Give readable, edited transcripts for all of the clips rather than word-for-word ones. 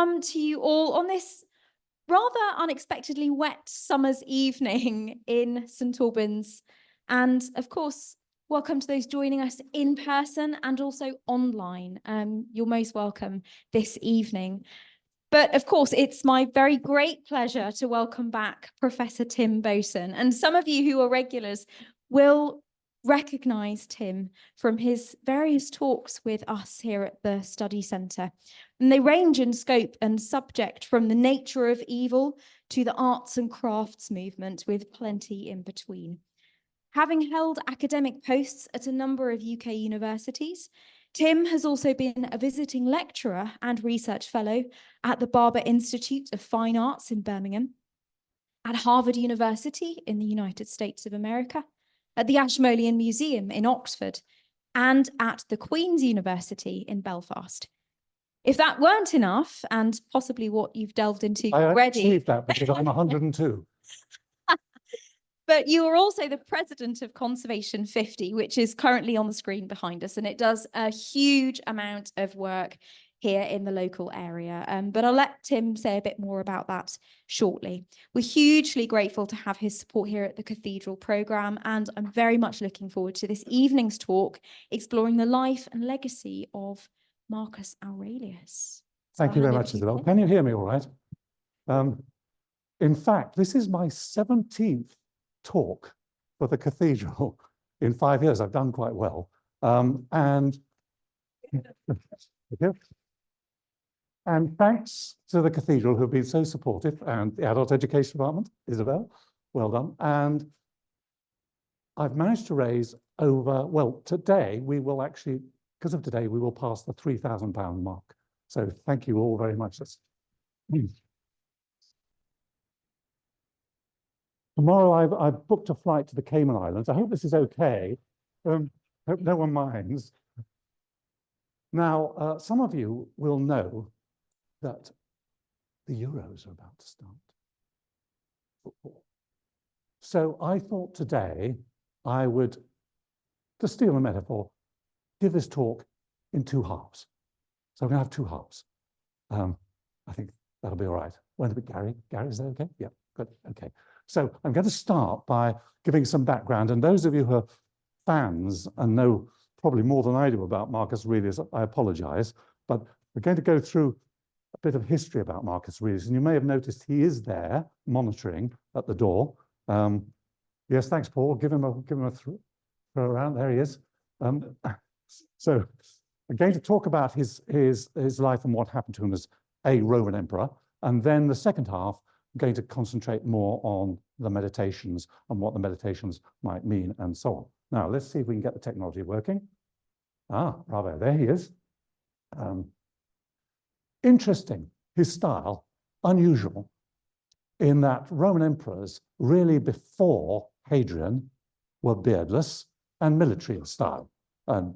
come to you all on this rather unexpectedly wet summer's evening in St Albans. And of course, welcome to those joining us in person and also online. You're most welcome this evening. But of course, it's my very great pleasure to welcome back Professor Tim Boatswain. And some of you who are regulars will recognise Tim from his various talks with us here at the Study Centre. And they range in scope and subject from the nature of evil to the arts and crafts movement, with plenty in between. Having held academic posts at a number of UK universities, Tim has also been a visiting lecturer and research fellow at the Barber Institute of Fine Arts in Birmingham, at Harvard University in the United States of America, at the Ashmolean Museum in Oxford, and at the Queen's University in Belfast. If that weren't enough, and possibly what you've delved into already— I achieved that because I'm 102. But you are also the president of Conservation 50, which is currently on the screen behind us, and it does a huge amount of work here in the local area. But I'll let Tim say a bit more about that shortly. We're hugely grateful to have his support here at the Cathedral programme, and I'm very much looking forward to this evening's talk, exploring the life and legacy of Marcus Aurelius. Thank you very much, Isabel. Can you hear me all right? In fact, this is my 17th talk for the Cathedral in 5 years. I've done quite well. And thanks to the Cathedral, who've been so supportive, and the Adult Education Department, Isabel, well done. And I've managed to raise over, well, today we will actually, because of today, we will pass the £3,000 mark. So thank you all very much. Tomorrow I've booked a flight to the Cayman Islands. I hope this is okay. Hope no one minds. Now, some of you will know that the Euros are about to start. Football. So I thought today I would, to steal a metaphor, give this talk in two halves. So I'm going to have two halves. I think that'll be all right. Wait a bit, Gary. Gary, is that okay? Yeah, good. Okay. So I'm going to start by giving some background. And those of you who are fans and know probably more than I do about Marcus Aurelius, I apologize. But we're going to go through a bit of history about Marcus Aurelius. And you may have noticed he is there monitoring at the door. Yes, thanks, Paul. Give him a throw around. There he is. So I'm going to talk about his life and what happened to him as a Roman emperor. And then the second half, I'm going to concentrate more on the meditations and what the meditations might mean and so on. Now, let's see if we can get the technology working. Ah, bravo, there he is. Interesting, his style, unusual, in that Roman emperors really before Hadrian were beardless and military in style. And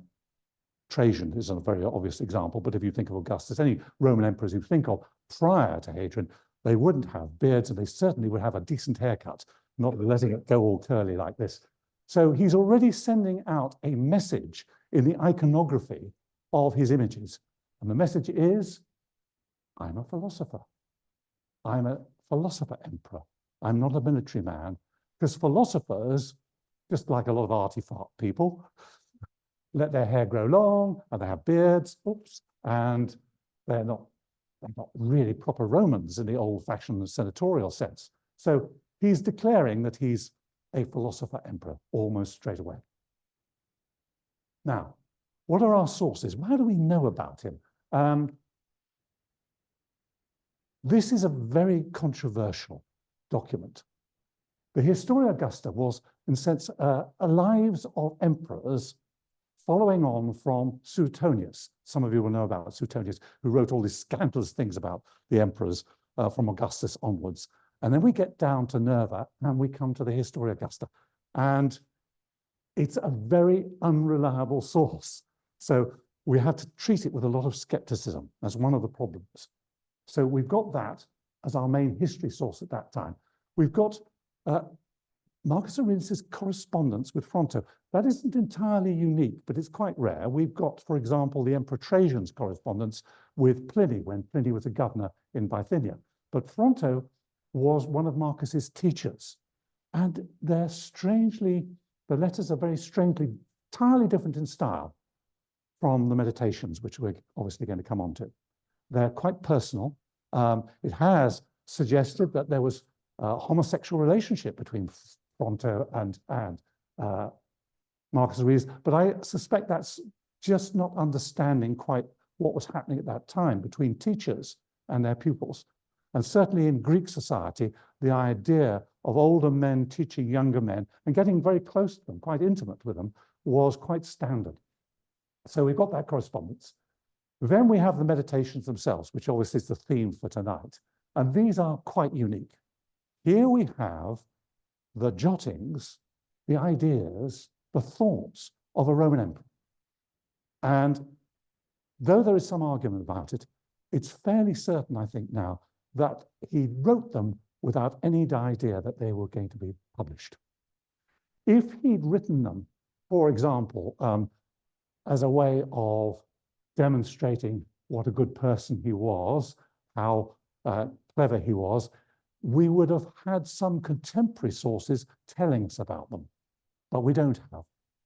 Trajan is a very obvious example, but if you think of Augustus, any Roman emperors you think of prior to Hadrian, they wouldn't have beards, and they certainly would have a decent haircut, not letting it go all curly like this. So he's already sending out a message in the iconography of his images. And the message is, I'm a philosopher. I'm a philosopher emperor. I'm not a military man. Because philosophers, just like a lot of artifact people, let their hair grow long, and they have beards, oops, and they're not really proper Romans in the old-fashioned senatorial sense. So he's declaring that he's a philosopher emperor almost straight away. Now, what are our sources? How do we know about him? This is a very controversial document. The Historia Augusta was, in a sense, lives of emperors following on from Suetonius. Some of you will know about Suetonius, who wrote all these scandalous things about the emperors from Augustus onwards. And then we get down to Nerva and we come to the Historia Augusta. And it's a very unreliable source. So we have to treat it with a lot of skepticism. That's one of the problems. So we've got that as our main history source at that time. We've got Marcus Aurelius's correspondence with Fronto. That isn't entirely unique, but it's quite rare. We've got, for example, the Emperor Trajan's correspondence with Pliny when Pliny was a governor in Bithynia. But Fronto was one of Marcus's teachers. And the letters are very strangely, entirely different in style from the Meditations, which we're obviously going to come on to. They're quite personal. It has suggested that there was a homosexual relationship between Fronto and Marcus Aurelius, but I suspect that's just not understanding quite what was happening at that time between teachers and their pupils. And certainly in Greek society, the idea of older men teaching younger men and getting very close to them, quite intimate with them, was quite standard. So we've got that correspondence. Then we have the Meditations themselves, which obviously is the theme for tonight. And these are quite unique. Here we have the jottings, the ideas, the thoughts of a Roman emperor. And though there is some argument about it, it's fairly certain, I think now, that he wrote them without any idea that they were going to be published. If he'd written them, for example, as a way of demonstrating what a good person he was, how clever he was, we would have had some contemporary sources telling us about them, but we don't have.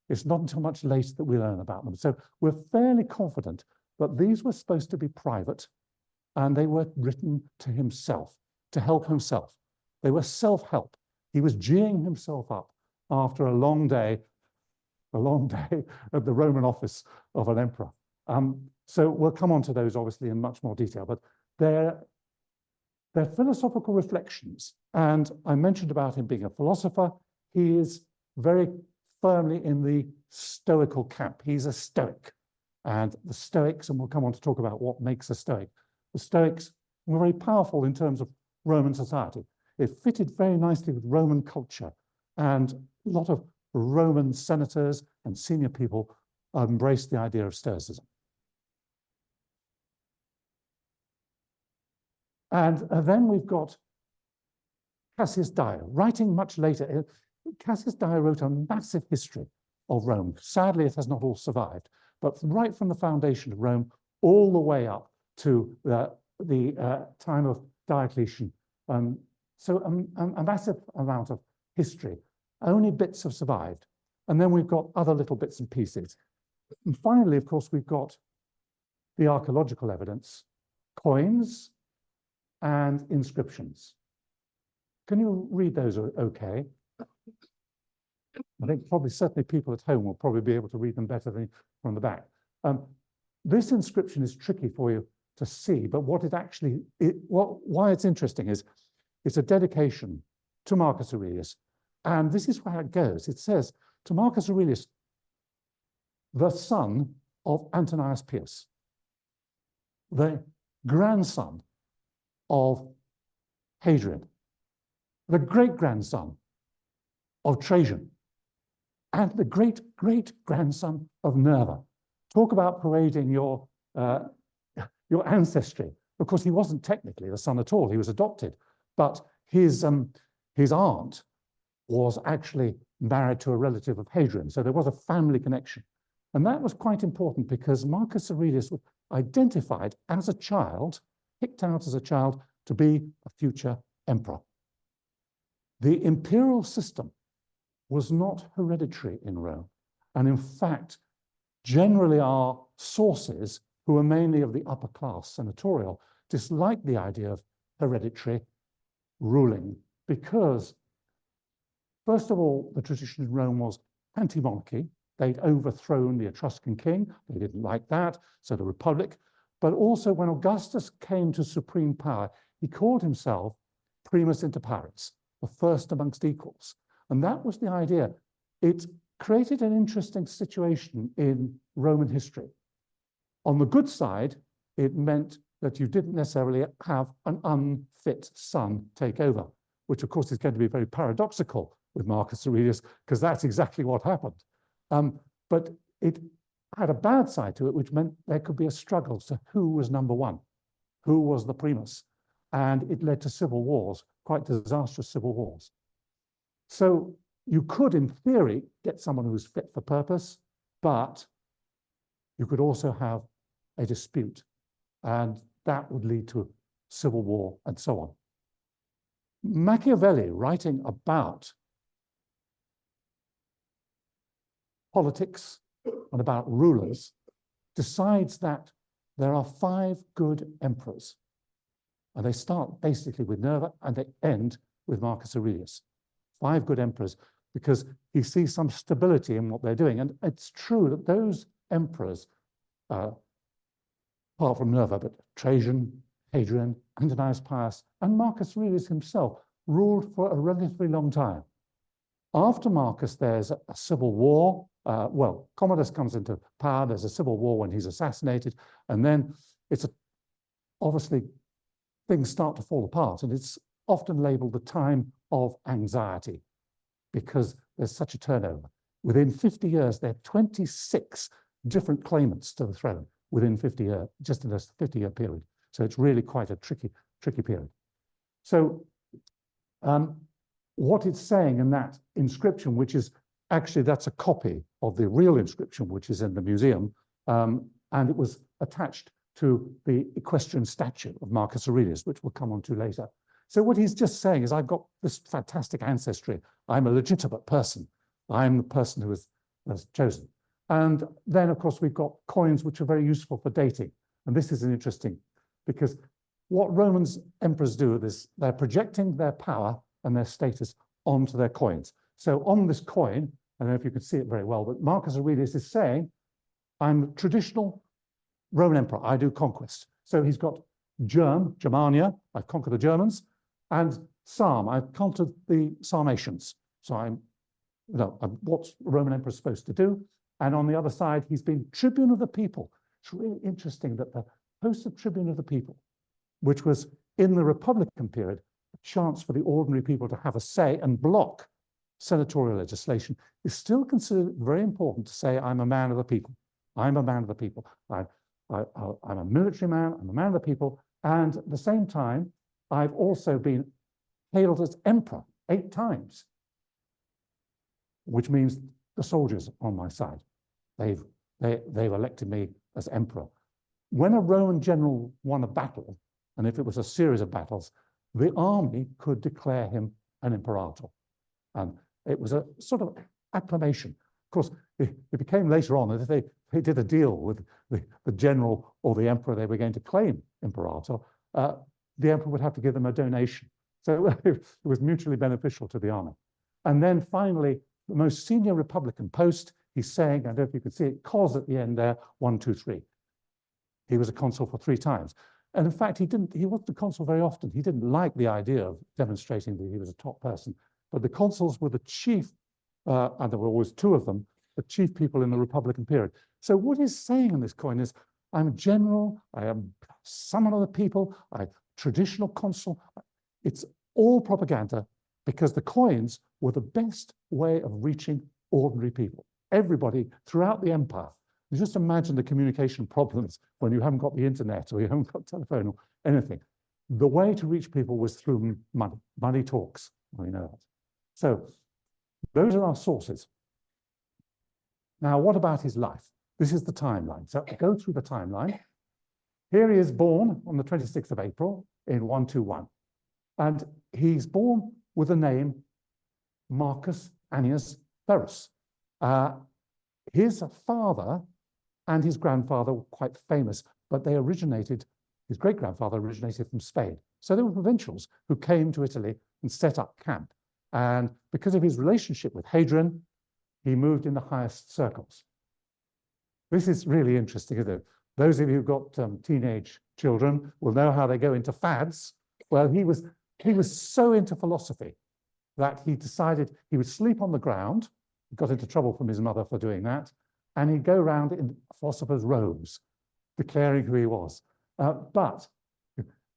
It's not until much later that we learn about them. So we're fairly confident that these were supposed to be private and they were written to himself, to help himself. They were self-help. He was geeing himself up after a long day at the Roman office of an emperor. So we'll come on to those obviously in much more detail, but they're philosophical reflections. And I mentioned about him being a philosopher. He is very firmly in the Stoical camp. He's a Stoic. And the Stoics, and we'll come on to talk about what makes a Stoic, the Stoics were very powerful in terms of Roman society. It fitted very nicely with Roman culture, and a lot of Roman senators and senior people embraced the idea of Stoicism. And then we've got Cassius Dio, writing much later. Cassius Dio wrote a massive history of Rome. Sadly, it has not all survived, but right from the foundation of Rome all the way up to the time of Diocletian. So a massive amount of history. Only bits have survived. And then we've got other little bits and pieces. And finally, of course, we've got the archaeological evidence, coins, and inscriptions. Can you read those okay? I think probably certainly people at home will probably be able to read them better than from the back. This inscription is tricky for you to see, but what it actually, why it's interesting is it's a dedication to Marcus Aurelius. And this is where it goes. It says, to Marcus Aurelius, the son of Antonius Pius, the grandson of Hadrian, the great-grandson of Trajan, and the great-great-grandson of Nerva. Talk about parading your ancestry. Of course, he wasn't technically the son at all. He was adopted, but his aunt was actually married to a relative of Hadrian, so there was a family connection. And that was quite important because Marcus Aurelius was identified as a child, picked out as a child to be a future emperor. The imperial system was not hereditary in Rome. And in fact, generally our sources, who were mainly of the upper class senatorial, disliked the idea of hereditary ruling because, first of all, the tradition in Rome was anti-monarchy. They'd overthrown the Etruscan king. They didn't like that, so the Republic. But also when Augustus came to supreme power, he called himself primus inter pares, the first amongst equals. And that was the idea. It created an interesting situation in Roman history. On the good side, it meant that you didn't necessarily have an unfit son take over, which of course is going to be very paradoxical with Marcus Aurelius, because that's exactly what happened. But it had a bad side to it, which meant there could be a struggle to who was number one, who was the primus. And it led to civil wars, quite disastrous civil wars. So you could, in theory, get someone who's fit for purpose, but you could also have a dispute, and that would lead to civil war and so on. Machiavelli, writing about politics and about rulers, decides that there are 5 good emperors. And they start basically with Nerva and they end with Marcus Aurelius. 5 good emperors, because he sees some stability in what they're doing. And it's true that those emperors, apart from Nerva, but Trajan, Hadrian, Antoninus Pius, and Marcus Aurelius himself ruled for a relatively long time. After Marcus, there's a civil war. Well, Commodus comes into power. There's a civil war when he's assassinated. And then it's obviously things start to fall apart. And it's often labeled the time of anxiety because there's such a turnover. Within 50 years, there are 26 different claimants to the throne within 50 years, just in a 50-year period. So it's really quite a tricky period. So what it's saying in that inscription, which is actually, that's a copy of the real inscription, which is in the museum, and it was attached to the equestrian statue of Marcus Aurelius, which we'll come on to later. So what he's just saying is, I've got this fantastic ancestry. I'm a legitimate person. I'm the person who was chosen. And then, of course, we've got coins, which are very useful for dating. And this is interesting, because what Roman emperors do is they're projecting their power and their status onto their coins. So on this coin, I don't know if you can see it very well, but Marcus Aurelius is saying, I'm a traditional Roman emperor. I do conquest. So he's got Germania, I've conquered the Germans, and Sarm, I've conquered the Sarmatians. So I'm what the Roman emperor is supposed to do. And on the other side, he's been tribune of the people. It's really interesting that the post of tribune of the people, which was in the Republican period, a chance for the ordinary people to have a say and block senatorial legislation, is still considered very important to say, I'm a man of the people. I'm a man of the people. I'm a military man. I'm a man of the people. And at the same time, I've also been hailed as emperor 8 times, which means the soldiers on my side. They've elected me as emperor. When a Roman general won a battle, and if it was a series of battles, the army could declare him an imperator. And it was a sort of acclamation. Of course, it became later on that if they did a deal with the general or the emperor they were going to claim imperator, the emperor would have to give them a donation. So it was mutually beneficial to the army. And then finally, the most senior Republican post, he's saying, I don't know if you can see it, cos at the end there, 1, 2, 3. He was a consul for 3 times. And in fact, he wasn't a consul very often. He didn't like the idea of demonstrating that he was a top person. But the consuls were the chief, and there were always 2 of them, the chief people in the Republican period. So what he's saying in this coin is, I'm a general, I am someone of the people, I'm traditional consul. It's all propaganda, because the coins were the best way of reaching ordinary people. Everybody throughout the empire. You just imagine the communication problems when you haven't got the internet or you haven't got telephone or anything. The way to reach people was through money. Money talks, we know that. So those are our sources. Now, what about his life? This is the timeline. So I go through the timeline. Here he is born on the 26th of April in 121. And he's born with the name Marcus Annius Verus. His father and his grandfather were quite famous, but they originated, his great-grandfather originated from Spain. So they were provincials who came to Italy and set up camp. And because of his relationship with Hadrian, he moved in the highest circles. This is really interesting, isn't it? Those of you who've got teenage children will know how they go into fads. Well, he was so into philosophy that he decided he would sleep on the ground. He got into trouble from his mother for doing that. And he'd go around in philosopher's robes, declaring who he was. But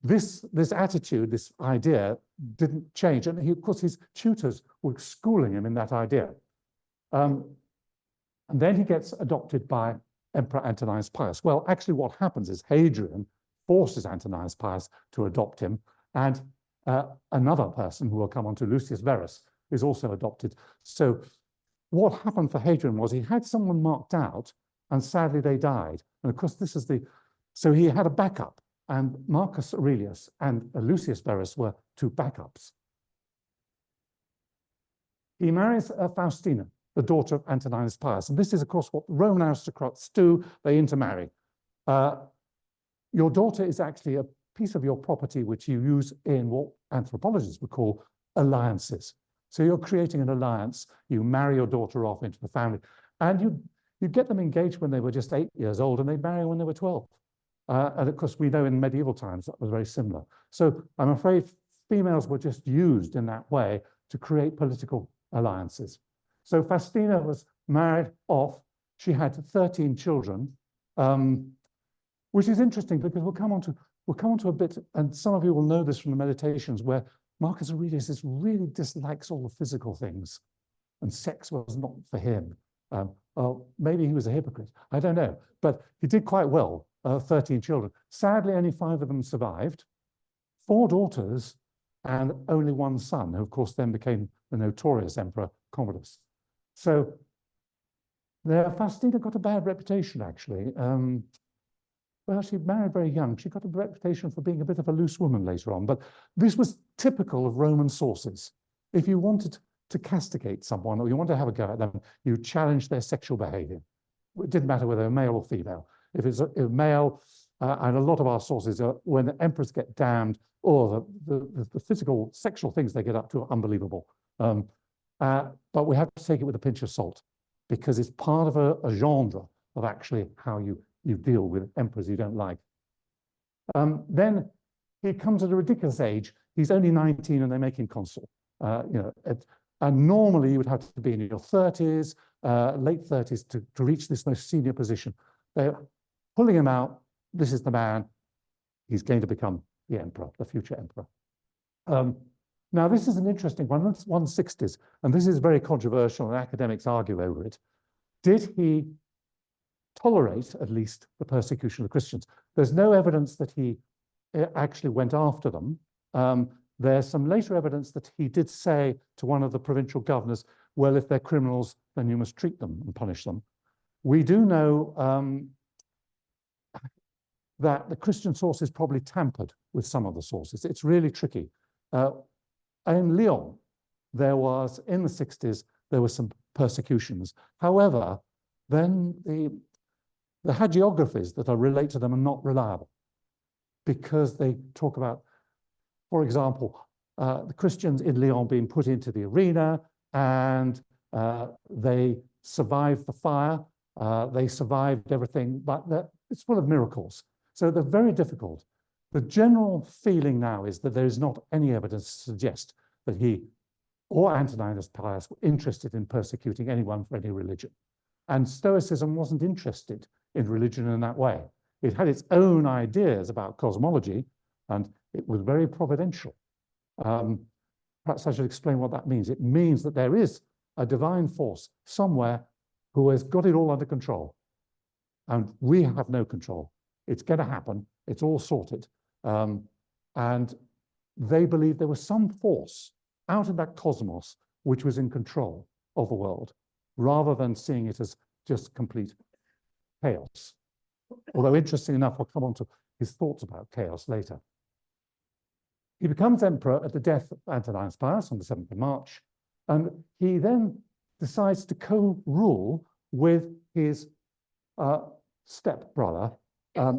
this attitude, this idea, didn't change. And of course, his tutors were schooling him in that idea. And then he gets adopted by Emperor Antoninus Pius. Well, actually, what happens is Hadrian forces Antoninus Pius to adopt him. And another person who will come on to, Lucius Verus, is also adopted. So what happened for Hadrian was he had someone marked out, and sadly they died. And of course, so he had a backup, and Marcus Aurelius and Lucius Verus were two backups. He marries Faustina, the daughter of Antoninus Pius. And this is, of course, what Roman aristocrats do. They intermarry. Your daughter is actually a piece of your property which you use in what anthropologists would call alliances. So you're creating an alliance. You marry your daughter off into the family. And you get them engaged when they were just 8 years old, and they marry when they were 12. And of course, we know in medieval times that was very similar. So I'm afraid females were just used in that way to create political alliances. So Faustina was married off. She had 13 children, which is interesting because we'll come on to a bit, and some of you will know this from the meditations, where Marcus Aurelius really dislikes all the physical things, and sex was not for him. Well, maybe he was a hypocrite. I don't know, but he did quite well. 13 children. Sadly, only 5 of them survived. 4 daughters and only 1 son, who of course then became the notorious Emperor Commodus. So Faustina got a bad reputation, actually. Well, she married very young. She got a reputation for being a bit of a loose woman later on, but this was typical of Roman sources. If you wanted to castigate someone or you wanted to have a go at them, you challenged their sexual behavior. It didn't matter whether they were male or female. If it's a male, and a lot of our sources are when the emperors get damned, or the physical sexual things they get up to are unbelievable. But we have to take it with a pinch of salt, because it's part of a genre of actually how you deal with emperors you don't like. Then he comes at a ridiculous age. He's only 19 and they make him consul. And normally you would have to be in your 30s, late 30s to reach this most senior position. They're pulling him out. This is the man. He's going to become the emperor, the future emperor. Now, this is an interesting one. It's 160s, and this is very controversial, and academics argue over it. Did he tolerate, at least, the persecution of the Christians? There's no evidence that he actually went after them. There's some later evidence that he did say to one of the provincial governors, well, if they're criminals, then you must treat them and punish them. We do know that the Christian sources probably tampered with some of the sources. It's really tricky. In Lyon, there was, in the 60s, there were some persecutions. However, then the hagiographies that are related to them are not reliable, because they talk about, for example, the Christians in Lyon being put into the arena, and they survived the fire, they survived everything, but it's full of miracles. So they're very difficult. The general feeling now is that there is not any evidence to suggest that he or Antoninus Pius were interested in persecuting anyone for any religion. And Stoicism wasn't interested in religion in that way. It had its own ideas about cosmology, and it was very providential. Perhaps I should explain what that means. It means that there is a divine force somewhere who has got it all under control, and we have no control. It's going to happen. It's all sorted. And they believed there was some force out in that cosmos which was in control of the world, rather than seeing it as just complete chaos. Although, interesting enough, I'll come on to his thoughts about chaos later. He becomes emperor at the death of Antoninus Pius on the 7th of March, and he then decides to co-rule with his step-brother,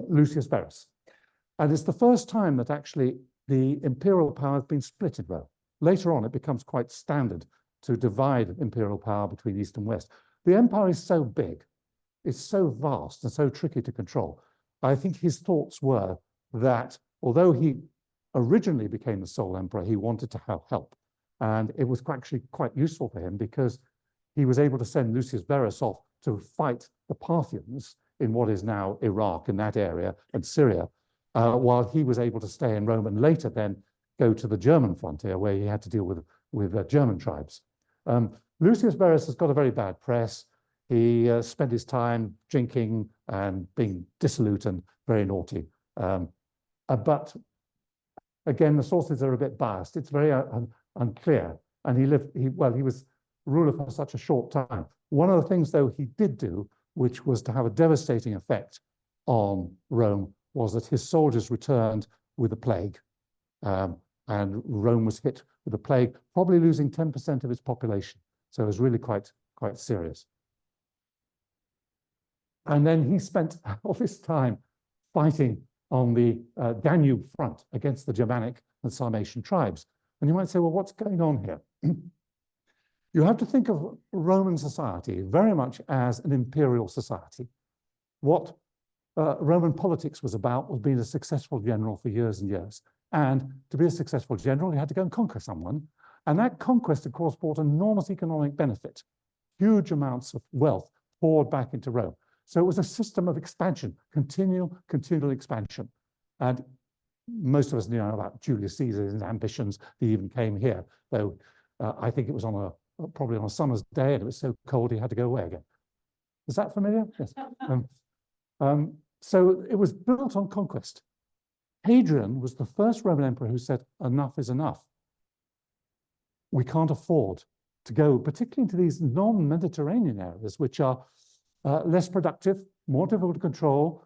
Lucius Verus. And it's the first time that actually the imperial power has been split in Rome. Later on, it becomes quite standard to divide imperial power between East and West. The empire is so big, it's so vast and so tricky to control. I think his thoughts were that although he originally became the sole emperor, he wanted to have help. And it was actually quite useful for him, because he was able to send Lucius Verus off to fight the Parthians in what is now Iraq, in that area, and Syria, while he was able to stay in Rome and later then go to the German frontier, where he had to deal with German tribes. Lucius Verus has got a very bad press. He spent his time drinking and being dissolute and very naughty. But again, the sources are a bit biased. It's very unclear and he was ruler for such a short time. One of the things, though, he did do, which was to have a devastating effect on Rome, was that his soldiers returned with the plague, and Rome was hit with the plague, probably losing 10% of its population. So it was really quite serious. And then he spent all this time fighting on the Danube front against the Germanic and Sarmatian tribes. And you might say, well, what's going on here? You have to think of Roman society very much as an imperial society. What Roman politics was about was being a successful general for years and years. And to be a successful general, you had to go and conquer someone. And that conquest, of course, brought enormous economic benefit. Huge amounts of wealth poured back into Rome. So it was a system of expansion, continual expansion. And most of us know about Julius Caesar's ambitions. He even came here, though I think it was probably on a summer's day, and it was so cold he had to go away again. Is that familiar? Yes. So it was built on conquest. Hadrian was the first Roman emperor who said, enough is enough. We can't afford to go, particularly into these non-Mediterranean areas, which are less productive, more difficult to control.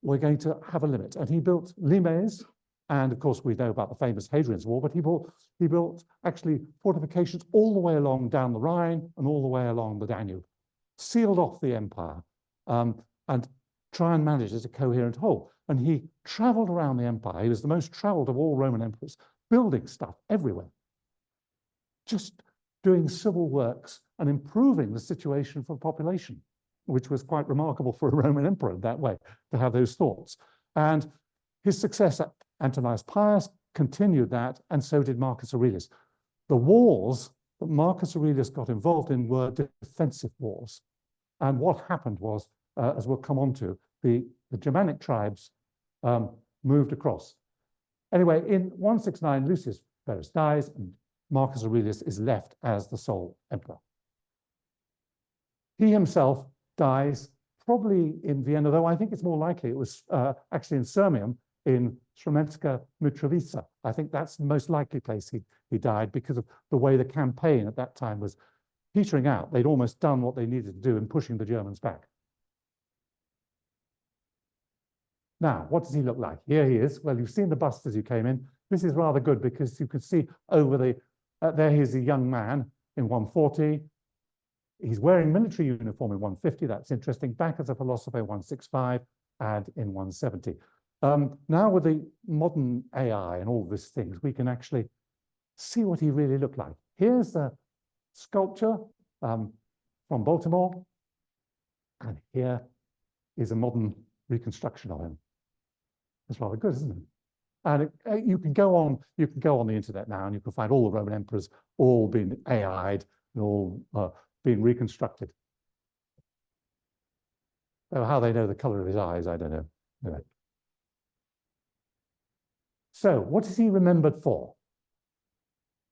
We're going to have a limit. And he built limes, and of course we know about the famous Hadrian's Wall, but he built actually fortifications all the way along down the Rhine and all the way along the Danube, sealed off the empire, and try and manage it as a coherent whole. And he traveled around the empire. He was the most traveled of all Roman emperors, building stuff everywhere, just doing civil works and improving the situation for the population, which was quite remarkable for a Roman emperor that way, to have those thoughts. And his successor, Antonius Pius, continued that, and so did Marcus Aurelius. The wars that Marcus Aurelius got involved in were defensive wars. And what happened was, as we'll come on to, the Germanic tribes moved across. Anyway, in 169, Lucius Verus dies, and Marcus Aurelius is left as the sole emperor. He himself dies probably in Vienna, though I think it's more likely it was actually in Sirmium in Sremska Mitrovica. I think that's the most likely place he died, because of the way the campaign at that time was petering out. They'd almost done what they needed to do in pushing the Germans back. Now, what does he look like? Here he is. Well, you've seen the bust as you came in. This is rather good because you could see over the, there he's a young man in 140. He's wearing military uniform in 150. That's interesting. Back as a philosopher in 165 and in 170. Now with the modern AI and all these things, we can actually see what he really looked like. Here's a sculpture from Baltimore. And here is a modern reconstruction of him. It's rather good, isn't it? And you can go on the internet now, and you can find all the Roman emperors all being AI'd and all being reconstructed. So how they know the color of his eyes, I don't know. Anyway. So what is he remembered for?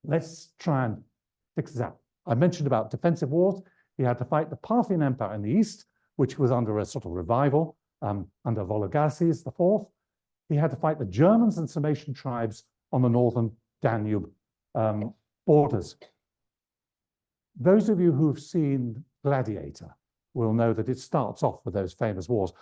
Let's try and fix this out. I mentioned about defensive wars. He had to fight the Parthian Empire in the east, which was under a sort of revival under Vologases IV. He had to fight the Germans and Sarmatian tribes on the northern Danube borders. Those of you who've seen Gladiator will know that it starts off with those famous wars.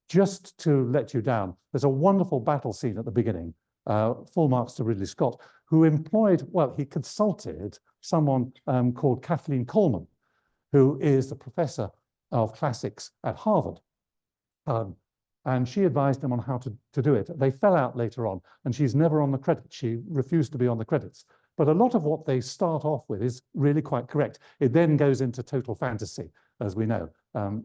Just to let you down, there's a wonderful battle scene at the beginning, full marks to Ridley Scott, who employed, well, he consulted someone called Kathleen Coleman, who is the professor of classics at Harvard. And she advised him on how to do it. They fell out later on, and she's never on the credits. She refused to be on the credits. But a lot of what they start off with is really quite correct. It then goes into total fantasy, as we know,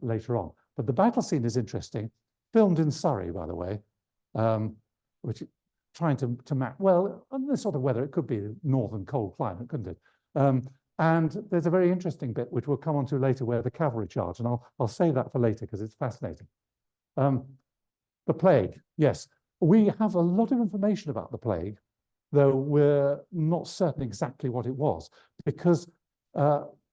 later on. But the battle scene is interesting, filmed in Surrey, by the way, which trying to map, well, on this sort of weather, it could be a northern cold climate, couldn't it? And there's a very interesting bit, which we'll come on to later, where the cavalry charge, and I'll save that for later because it's fascinating. The plague, yes. We have a lot of information about the plague, though we're not certain exactly what it was, because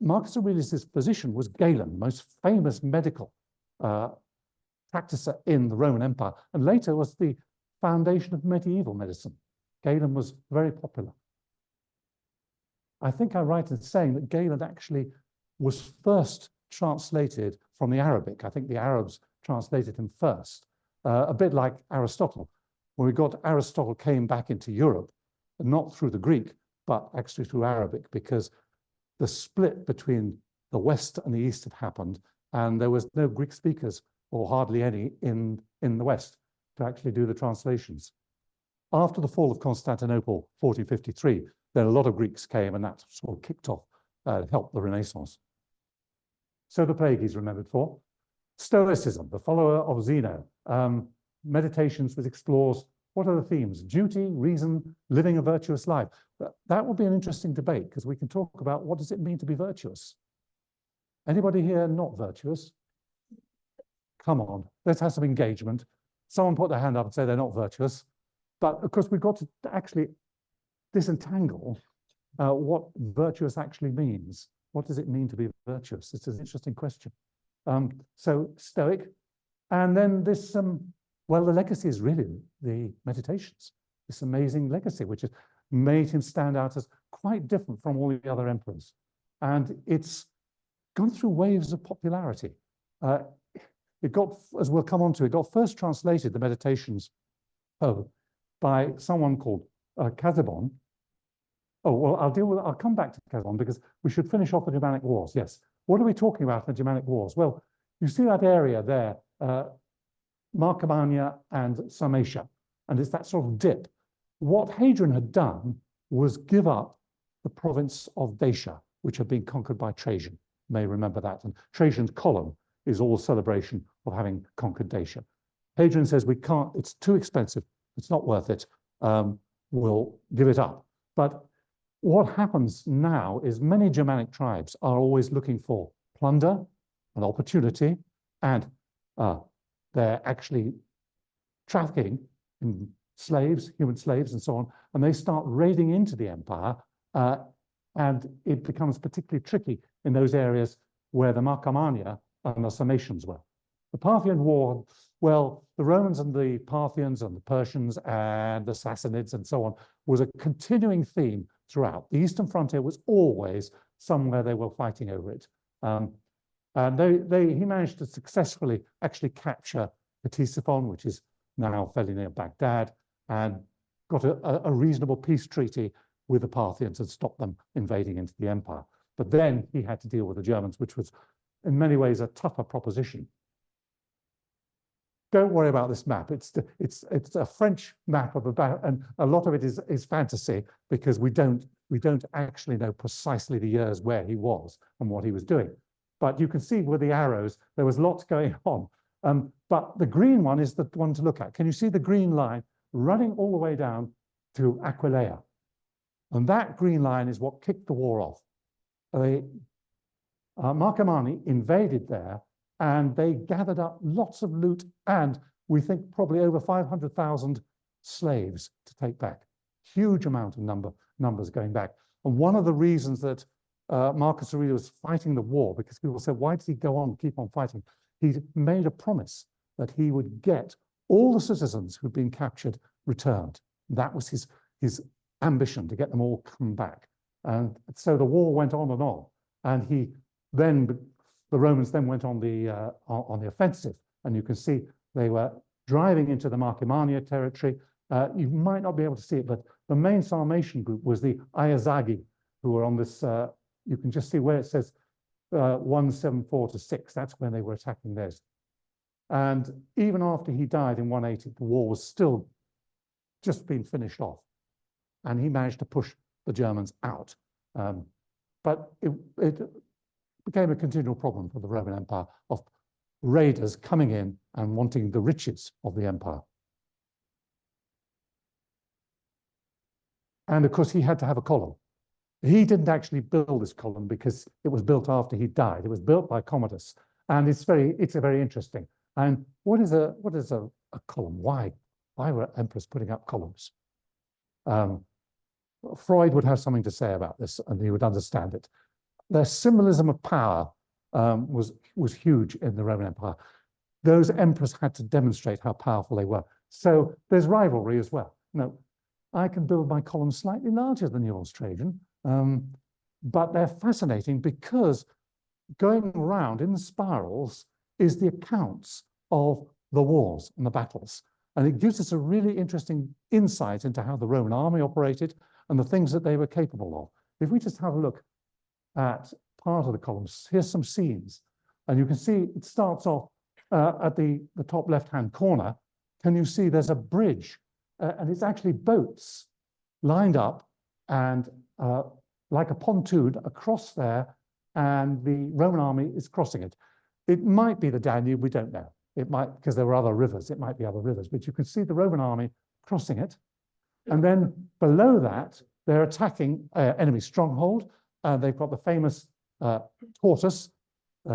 Marcus Aurelius's physician was Galen, the most famous medical practicer in the Roman Empire, and later was the foundation of medieval medicine. Galen was very popular. I think I'm right in saying that Galen actually was first translated from the Arabic. I think the Arabs translated him first, a bit like Aristotle. When we got Aristotle came back into Europe, not through the Greek, but actually through Arabic, because the split between the West and the East had happened, and there was no Greek speakers, or hardly any, in the West to actually do the translations. After the fall of Constantinople, 1453, then a lot of Greeks came, and that sort of kicked off, helped the Renaissance. So the plague he's remembered for. Stoicism, the follower of Zeno. Meditations which explores what are the themes? Duty, reason, living a virtuous life. That would be an interesting debate, because we can talk about what does it mean to be virtuous. Anybody here not virtuous? Come on, let's have some engagement. Someone put their hand up and say they're not virtuous. But of course, we've got to actually disentangle what virtuous actually means. What does it mean to be virtuous? It's an interesting question. So Stoic, and then this, well, the legacy is really the Meditations, this amazing legacy, which has made him stand out as quite different from all the other emperors. And it's gone through waves of popularity. It got, as we'll come on to, it got first translated, the Meditations, by someone called Casaubon. Oh, well, I'll come back to Casaubon, because we should finish off the Germanic Wars. Yes. What are we talking about in the Germanic Wars? Well, you see that area there, Marcomannia and Sarmatia, and it's that sort of dip. What Hadrian had done was give up the province of Dacia, which had been conquered by Trajan. You may remember that. And Trajan's column is all celebration of having conquered Dacia. Hadrian says, we can't, it's too expensive, it's not worth it, we'll give it up. But what happens now is many Germanic tribes are always looking for plunder and opportunity, and they're actually trafficking in slaves, human slaves, and so on, and they start raiding into the empire, and it becomes particularly tricky in those areas where the Marcomannia and the Sarmatians were. The Parthian War, well, the Romans and the Parthians and the Persians and the Sassanids and so on was a continuing theme throughout. The eastern frontier was always somewhere they were fighting over it. And he managed to successfully actually capture Ctesiphon, which is now fairly near Baghdad, and got a reasonable peace treaty with the Parthians and stopped them invading into the empire. But then he had to deal with the Germans, which was in many ways a tougher proposition. Don't worry about this map. It's a French map of about, and a lot of it is fantasy, because we don't actually know precisely the years where he was and what he was doing. But you can see with the arrows, there was lots going on. But the green one is the one to look at. Can you see the green line running all the way down to Aquileia? And that green line is what kicked the war off. Marcomanni invaded there, and they gathered up lots of loot, and we think probably over 500,000 slaves to take back. Huge amount of numbers going back. And one of the reasons that Marcus Aurelius was fighting the war, because people said, why does he go on, keep on fighting? He made a promise that he would get all the citizens who'd been captured returned. That was his ambition, to get them all come back. And so the war went on, and the Romans then went on the offensive, and you can see they were driving into the Marcomannia territory. You might not be able to see it, but the main Sarmatian group was the Iazagi, who were on this. You can just see where it says 174 to 6. That's when they were attacking theirs. And even after he died in 180, the war was still just being finished off, and he managed to push the Germans out. But it became a continual problem for the Roman Empire of raiders coming in and wanting the riches of the empire. And of course, he had to have a column. He didn't actually build this column because it was built after he died. It was built by Commodus, and it's very interesting. And what is a column? Why were emperors putting up columns? Freud would have something to say about this, and he would understand it. Their symbolism of power was huge in the Roman Empire. Those emperors had to demonstrate how powerful they were. So there's rivalry as well. I can build my column slightly larger than yours, Trajan. but they're fascinating because going around in the spirals is the accounts of the wars and the battles. And it gives us a really interesting insight into how the Roman army operated and the things that they were capable of. If we just have a look at part of the columns, here's some scenes. And you can see it starts off at the top left-hand corner. Can you see there's a bridge? And it's actually boats lined up and like a pontoon across there, and the Roman army is crossing it. It might be the Danube, we don't know. It might, because there were other rivers, it might be other rivers, but you can see the Roman army crossing it. And then below that, they're attacking enemy stronghold. They've got the famous tortoise,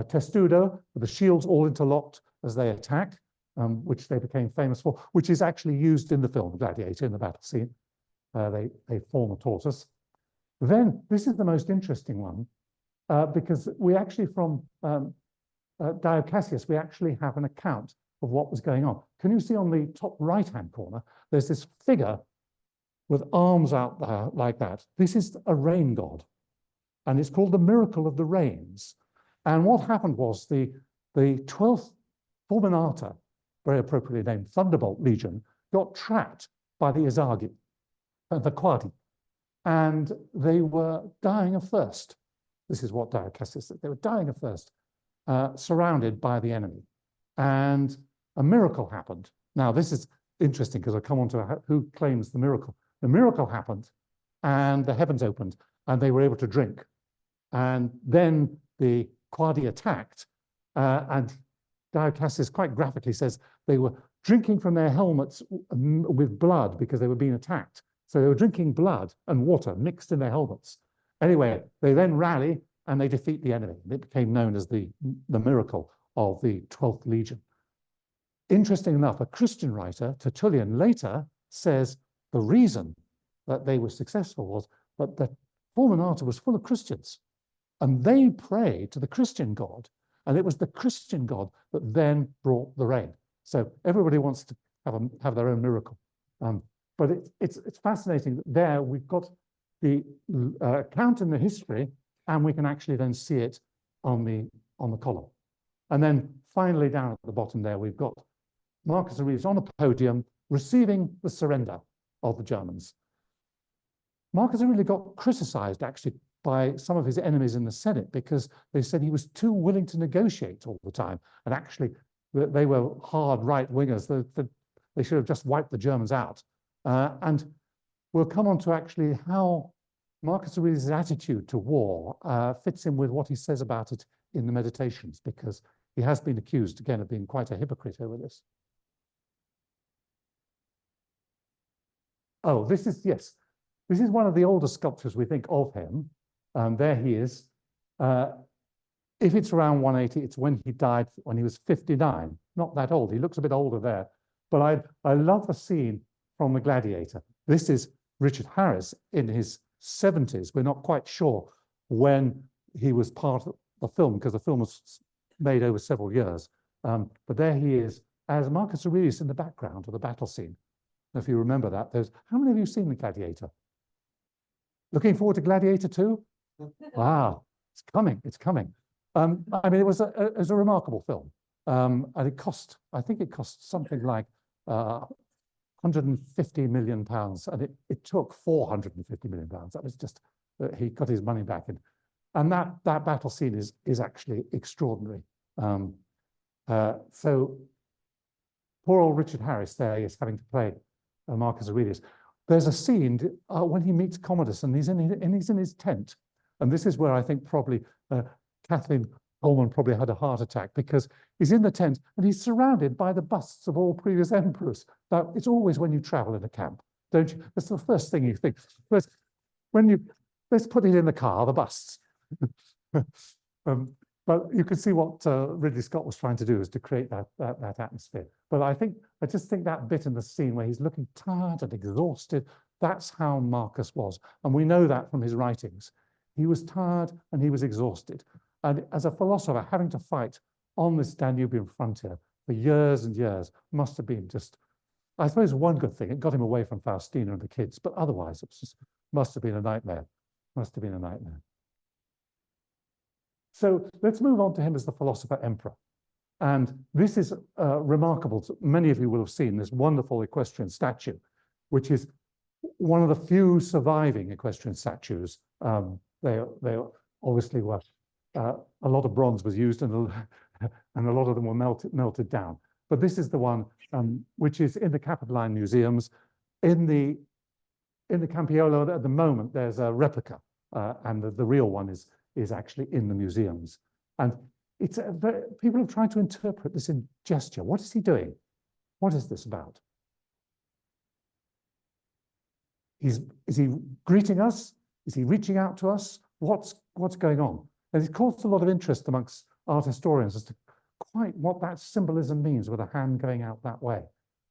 testudo, with the shields all interlocked as they attack, which they became famous for, which is actually used in the film Gladiator in the battle scene. They form a tortoise. Then, this is the most interesting one, because we actually, from Dio Cassius, we actually have an account of what was going on. Can you see on the top right-hand corner, there's this figure with arms out there like that. This is a rain god, and it's called the Miracle of the Rains. And what happened was the 12th Fulminata, very appropriately named Thunderbolt Legion, got trapped by the Izaghi, the Quadi, and they were dying of thirst. This is what Dio Cassius said. They were dying of thirst, surrounded by the enemy. And a miracle happened. Now, this is interesting because I'll come on to who claims the miracle. The miracle happened, and the heavens opened, and they were able to drink. And then the Quadi attacked, and Dio Cassius quite graphically says they were drinking from their helmets with blood because they were being attacked. So they were drinking blood and water mixed in their helmets. Anyway, they then rally and they defeat the enemy. It became known as the miracle of the 12th Legion. Interesting enough, a Christian writer, Tertullian, later says the reason that they were successful was that the Fulminata was full of Christians, and they prayed to the Christian God, and it was the Christian God that then brought the rain. So everybody wants to have their own miracle. But it's fascinating that there we've got the account in the history, and we can actually then see it on the column. And then finally down at the bottom there, we've got Marcus Aurelius on a podium receiving the surrender of the Germans. Marcus Aurelius got criticized actually by some of his enemies in the Senate because they said he was too willing to negotiate all the time. And actually, they were hard right-wingers. They should have just wiped the Germans out. And we'll come on to actually how Marcus Aurelius' attitude to war fits in with what he says about it in the Meditations, because he has been accused, again, of being quite a hypocrite over this. Oh, this is one of the older sculptures we think of him. There he is. If it's around 180, it's when he died, when he was 59. Not that old. He looks a bit older there. But I love the scene from The Gladiator. This is Richard Harris in his 70s. We're not quite sure when he was part of the film, because the film was made over several years. But there he is as Marcus Aurelius in the background of the battle scene. If you remember that, how many of you have seen The Gladiator? Looking forward to Gladiator 2? Wow, it's coming, it's coming. I mean, it was a remarkable film. And it cost, I think it cost something like 150 million pounds, and it took 450 million pounds. That was just, he got his money back in. And that battle scene is actually extraordinary. So poor old Richard Harris there is having to play Marcus Aurelius. There's a scene when he meets Commodus, and he's in his tent. And this is where I think probably Kathleen Coleman probably had a heart attack, because he's in the tent and he's surrounded by the busts of all previous emperors. Now, it's always when you travel in a camp, don't you? That's the first thing you think. Let's put it in the car, the busts. But you can see what Ridley Scott was trying to do, is to create that atmosphere. But I just think that bit in the scene where he's looking tired and exhausted, that's how Marcus was. And we know that from his writings. He was tired and he was exhausted. And as a philosopher, having to fight on this Danubian frontier for years and years must have been just, I suppose, one good thing. It got him away from Faustina and the kids, but otherwise it must have been a nightmare. Must have been a nightmare. So let's move on to him as the philosopher emperor. And this is remarkable. Many of you will have seen this wonderful equestrian statue, which is one of the few surviving equestrian statues. They obviously were, a lot of bronze was used and a lot of them were melted down. But this is the one which is in the Capitoline museums. In the Campiolo at the moment, there's a replica, and the real one is actually in the museums. And it's people have tried to interpret this in gesture. What is he doing? What is this about? Is he greeting us? Is he reaching out to us? What's going on? And it's caused a lot of interest amongst art historians as to quite what that symbolism means with a hand going out that way.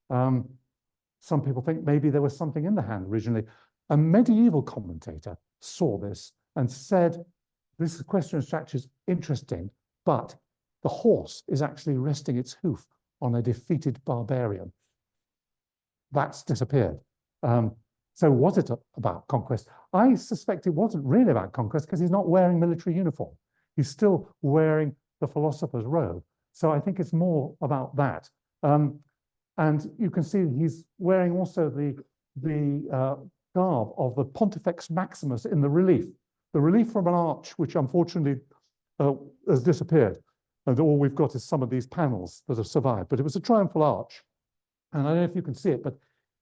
Some people think maybe there was something in the hand originally. A medieval commentator saw this and said, this equestrian statue is interesting, but the horse is actually resting its hoof on a defeated barbarian. That's disappeared. So was it about conquest? I suspect it wasn't really about conquest because he's not wearing military uniform. He's still wearing the philosopher's robe. So I think it's more about that. And you can see he's wearing also the garb of the Pontifex Maximus in the relief. The relief from an arch, which unfortunately has disappeared. And all we've got is some of these panels that have survived. But it was a triumphal arch. And I don't know if you can see it, but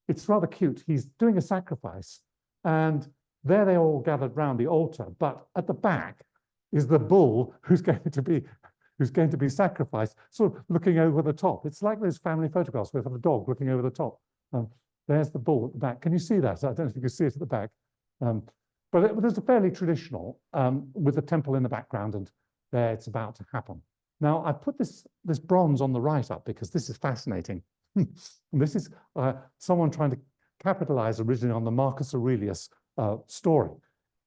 it's rather cute. He's doing a sacrifice. And there they all gathered round the altar. But at the back is the bull who's going to be sacrificed, sort of looking over the top. It's like those family photographs with the dog looking over the top. There's the bull at the back. Can you see that? I don't know if you can see it at the back. But there's a fairly traditional with the temple in the background, and there it's about to happen. Now, I put this bronze on the right up because this is fascinating. This is someone trying to capitalize originally on the Marcus Aurelius story.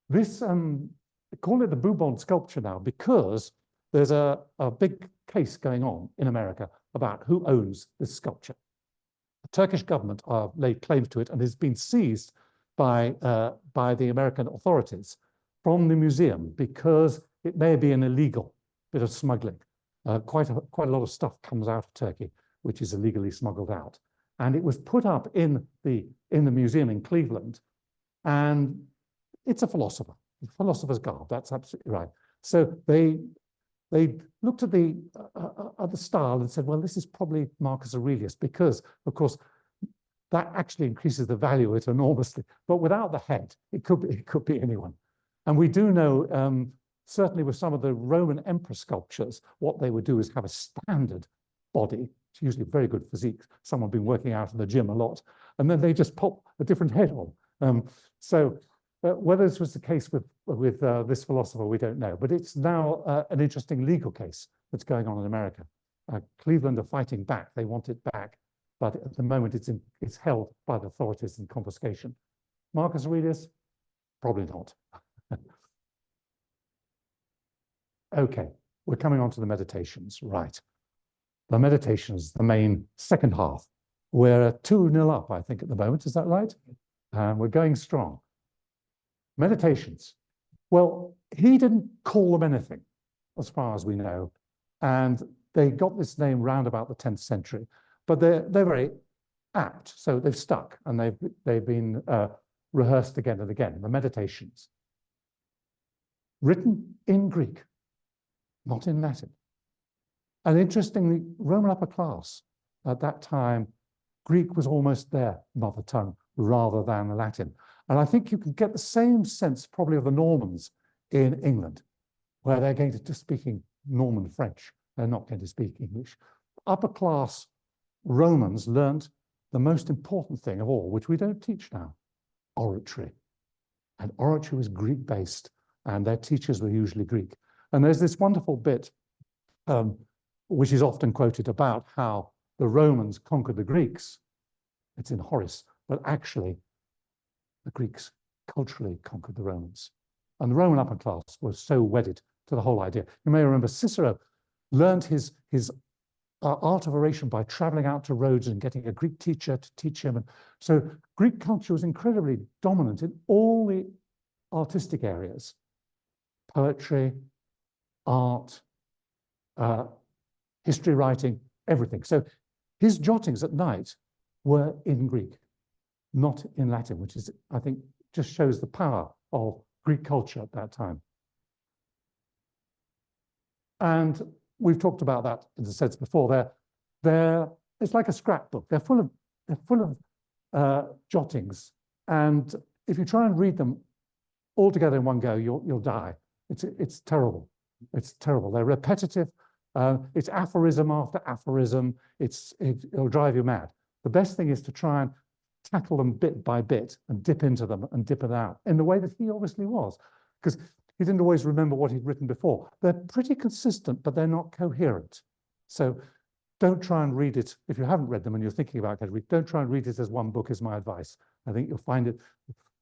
This, call it the Bourbon sculpture now, because there's a big case going on in America about who owns this sculpture. The Turkish government laid claim to it and has been seized by the American authorities from the museum because it may be an illegal bit of smuggling. Quite a lot of stuff comes out of Turkey, which is illegally smuggled out. And it was put up in the museum in Cleveland, and it's a philosopher's garb. That's absolutely right. So they looked at the style and said, well, this is probably Marcus Aurelius, because, of course, that actually increases the value of it enormously. But without the head, it could be anyone. And we do know, certainly with some of the Roman emperor sculptures, what they would do is have a standard body. It's usually a very good physique. Someone been working out in the gym a lot, and then they just pop a different head on. So whether this was the case with this philosopher, we don't know. But it's now an interesting legal case that's going on in America. Cleveland are fighting back. They want it back. But at the moment, it's held by the authorities in confiscation. Marcus Aurelius? Probably not. Okay, we're coming on to the meditations, right. The meditations, the main second half. We're 2-0 up, I think, at the moment. Is that right? We're going strong. Meditations. Well, he didn't call them anything, as far as we know. And they got this name round about the 10th century. But they're very apt, so they've stuck, and they've been rehearsed again and again. The meditations, written in Greek, not in Latin. And interestingly, Roman upper class at that time, Greek was almost their mother tongue rather than Latin. And I think you can get the same sense probably of the Normans in England, where they're going to speaking Norman French. They're not going to speak English. Upper class Romans learnt the most important thing of all, which we don't teach now, oratory. And oratory was Greek-based, and their teachers were usually Greek. And there's this wonderful bit, which is often quoted about how the Romans conquered the Greeks. It's in Horace, but actually the Greeks culturally conquered the Romans. And the Roman upper class was so wedded to the whole idea. You may remember Cicero learned his art of oration by traveling out to Rhodes and getting a Greek teacher to teach him. And so Greek culture was incredibly dominant in all the artistic areas, poetry, art, history writing, everything. So his jottings at night were in Greek, not in Latin, which is, I think, just shows the power of Greek culture at that time. And we've talked about that in a sense before. It's like a scrapbook. They're full of jottings, and if you try and read them all together in one go, you'll die. It's terrible. It's terrible. They're repetitive. It's aphorism after aphorism. It'll drive you mad. The best thing is to try and tackle them bit by bit and dip into them and dip it out in the way that he obviously was, because he didn't always remember what he'd written before. They're pretty consistent, but they're not coherent. So don't try and read it. If you haven't read them and you're thinking about it, don't try and read it as one book, is my advice. I think you'll find it,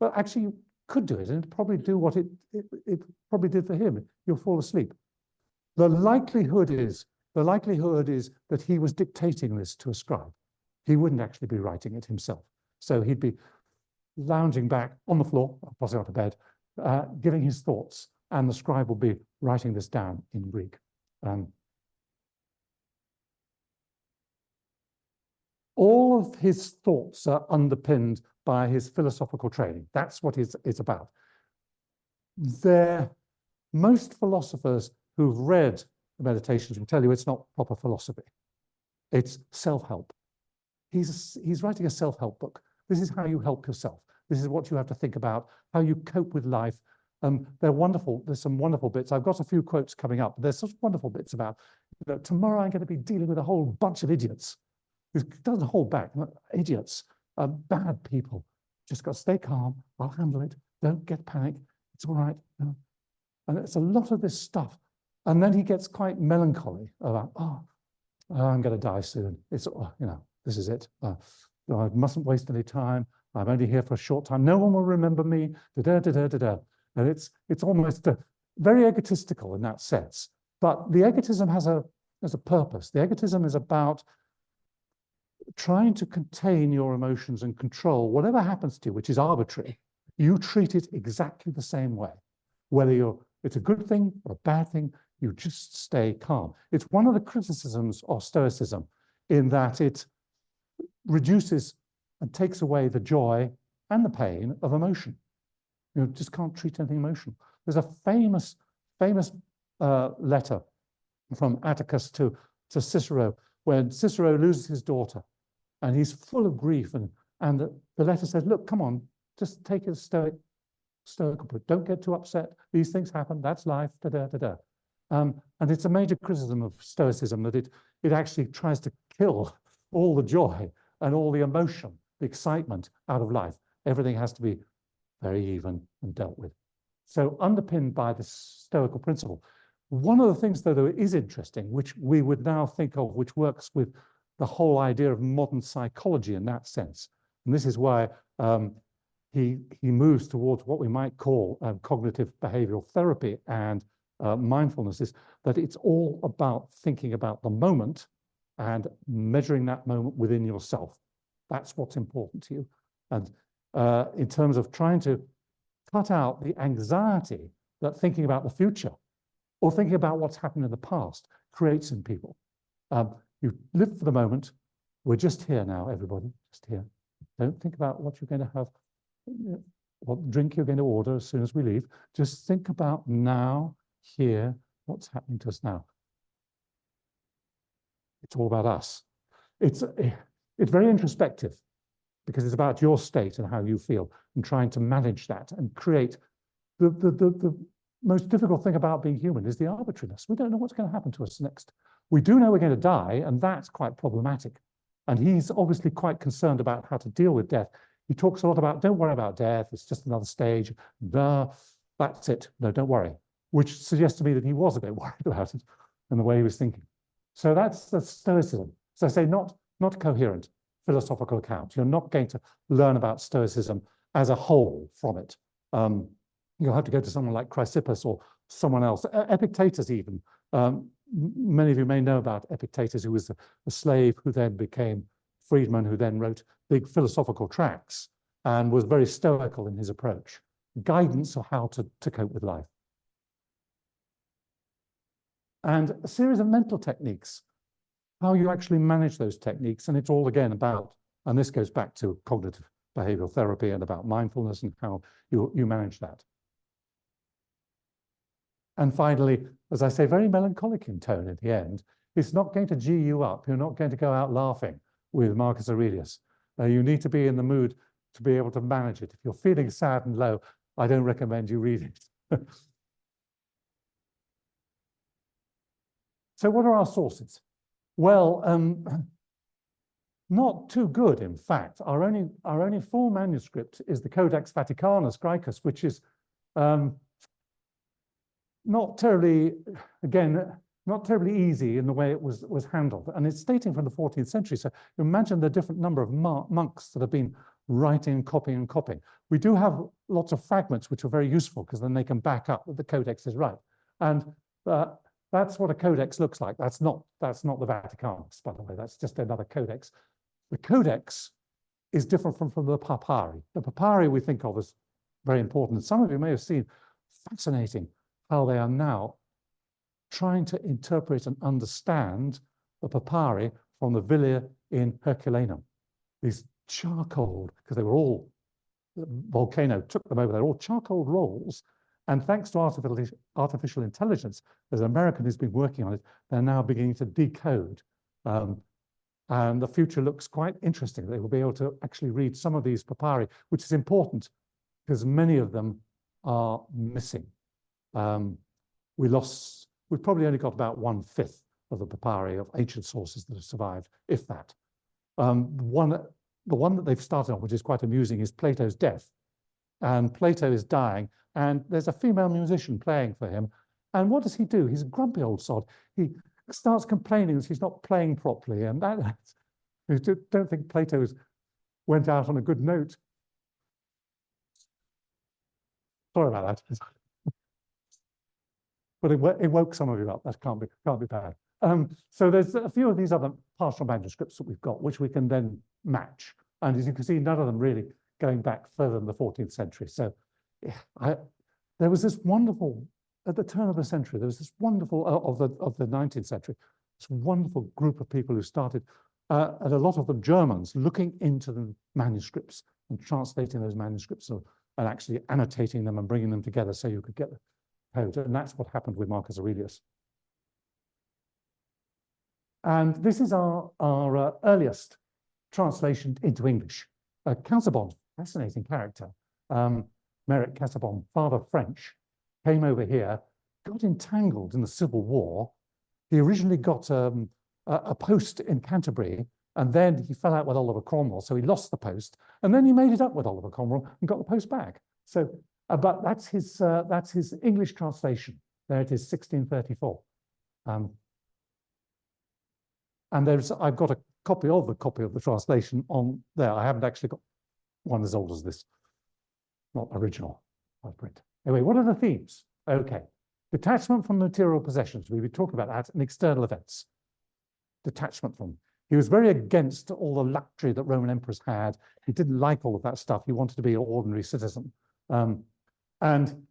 well, actually you could do it and it'd probably do what it probably did for him. You'll fall asleep. The likelihood is that he was dictating this to a scribe. He wouldn't actually be writing it himself. So he'd be lounging back on the floor, possibly out of bed, giving his thoughts, and the scribe will be writing this down in Greek. All of his thoughts are underpinned by his philosophical training. That's what it's about. Most philosophers who've read the Meditations will tell you it's not proper philosophy. It's self-help. He's writing a self-help book. This is how you help yourself. This is what you have to think about, how you cope with life. They're wonderful. There's some wonderful bits. I've got a few quotes coming up. There's such wonderful bits about, tomorrow I'm going to be dealing with a whole bunch of idiots. It doesn't hold back. Idiots, bad people. Just got to stay calm. I'll handle it. Don't get panic. It's all right. And it's a lot of this stuff. And then he gets quite melancholy about, I'm going to die soon. It's, this is it. I mustn't waste any time. I'm only here for a short time. No one will remember me. And it's almost very egotistical in that sense. But the egotism has a purpose. The egotism is about trying to contain your emotions and control whatever happens to you, which is arbitrary. You treat it exactly the same way. Whether it's a good thing or a bad thing, you just stay calm. It's one of the criticisms of Stoicism in that it reduces and takes away the joy and the pain of emotion. You just can't treat anything emotional. There's a famous letter from Atticus to Cicero, when Cicero loses his daughter and he's full of grief, and the letter says, look, come on, just take it stoic approach. Don't get too upset. These things happen. That's life. And it's a major criticism of Stoicism that it actually tries to kill all the joy and all the emotion, the excitement out of life. Everything has to be very even and dealt with. So underpinned by the Stoical principle. One of the things, though, that is interesting, which we would now think of, which works with the whole idea of modern psychology in that sense, and this is why he moves towards what we might call cognitive behavioral therapy and mindfulness, is that it's all about thinking about the moment and measuring that moment within yourself. That's what's important to you. And in terms of trying to cut out the anxiety that thinking about the future or thinking about what's happened in the past creates in people. You live for the moment. We're just here now, everybody, just here. Don't think about what you're going to have, what drink you're going to order as soon as we leave. Just think about now, here, what's happening to us now. It's all about us. It's very introspective because it's about your state and how you feel and trying to manage that and create. The most difficult thing about being human is the arbitrariness. We don't know what's going to happen to us next. We do know we're going to die, and that's quite problematic. And he's obviously quite concerned about how to deal with death. He talks a lot about, don't worry about death, it's just another stage. That's it. No, don't worry. Which suggests to me that he was a bit worried about it and the way he was thinking. So that's Stoicism. So I say not coherent philosophical account. You're not going to learn about Stoicism as a whole from it. You'll have to go to someone like Chrysippus or someone else, Epictetus even. Many of you may know about Epictetus, who was a slave who then became freedman, who then wrote big philosophical tracts and was very stoical in his approach. Guidance of how to cope with life. and a series of mental techniques, how you actually manage those techniques. And it's all again about, and this goes back to cognitive behavioral therapy and about mindfulness and how you manage that. And finally, as I say, very melancholic in tone at the end. It's not going to G you up. You're not going to go out laughing with Marcus Aurelius. You need to be in the mood to be able to manage it. If you're feeling sad and low, I don't recommend you read it. So what are our sources? Well, not too good, in fact. Our only full manuscript is the Codex Vaticanus Graecus, which is not terribly, again, not terribly easy in the way it was handled. And it's dating from the 14th century. So imagine the different number of monks that have been writing and copying. We do have lots of fragments which are very useful because then they can back up that the codex is right. And that's what a codex looks like. That's not the Vaticanus, by the way. That's just another codex. The codex is different from the papyri. The papyri we think of as very important. And some of you may have seen, fascinating how they are now trying to interpret and understand the papyri from the Villa in Herculaneum. These charcoal, because they were all, the volcano took them over, they're all charcoal rolls. And thanks to artificial intelligence, there's an American who's been working on it, they're now beginning to decode. And the future looks quite interesting. They will be able to actually read some of these papyri, which is important because many of them are missing. We've probably only got about 1/5 of the papyri of ancient sources that have survived, if that. The one that they've started on, which is quite amusing, is Plato's death. And Plato is dying, and there's a female musician playing for him. And what does he do? He's a grumpy old sod. He starts complaining that he's not playing properly. And I don't think Plato went out on a good note. Sorry about that. But it woke some of you up. That can't be bad. So there's a few of these other partial manuscripts that we've got, which we can then match. And as you can see, none of them really going back further than the 14th century. So there was this wonderful, at the turn of the century, there was this wonderful, of the 19th century, this wonderful group of people who started, and a lot of them Germans, looking into the manuscripts and translating those manuscripts and actually annotating them and bringing them together so you could get the code. And that's what happened with Marcus Aurelius. And this is our earliest translation into English. Casaubon, fascinating character. Merritt Casaubon, father French, came over here, got entangled in the Civil War. He originally got a post in Canterbury, and then he fell out with Oliver Cromwell, so he lost the post, and then he made it up with Oliver Cromwell and got the post back. So, but that's his English translation. There it is, 1634. And I've got a copy of the translation on there. I haven't actually got one as old as this, not original print. Anyway, what are the themes? Okay, detachment from material possessions. We've been talking about that, and external events. Detachment from. He was very against all the luxury that Roman emperors had. He didn't like all of that stuff. He wanted to be an ordinary citizen. And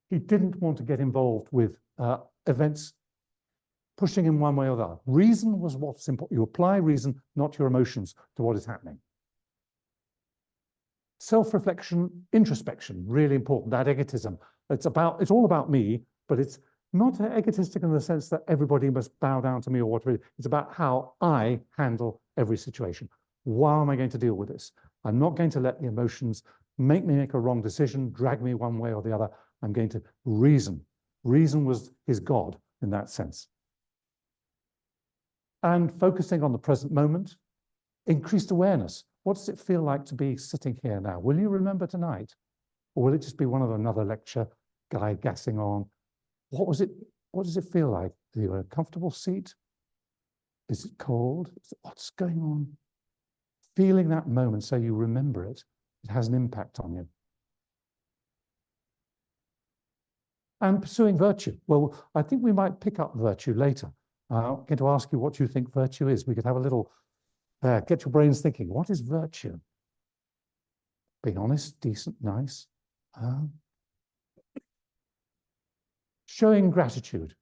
he didn't want to get involved with events pushing him one way or the other. Reason was what's important. You apply reason, not your emotions, to what is happening. Self-reflection, introspection, really important. That egotism. It's all about me, but it's not egotistic in the sense that everybody must bow down to me or whatever. It's about how I handle every situation. How am I going to deal with this? I'm not going to let the emotions make me make a wrong decision, drag me one way or the other. I'm going to reason. Reason was his God in that sense. And focusing on the present moment, increased awareness. What does it feel like to be sitting here now? Will you remember tonight? Or will it just be one of another lecture, guy gassing on? What does it feel like? Are you in a comfortable seat? Is it cold? What's going on? Feeling that moment so you remember it. It has an impact on you. And pursuing virtue. Well, I think we might pick up virtue later. I'm going to ask you what you think virtue is. We could have a little, get your brains thinking. What is virtue? Being honest, decent, nice. Showing gratitude.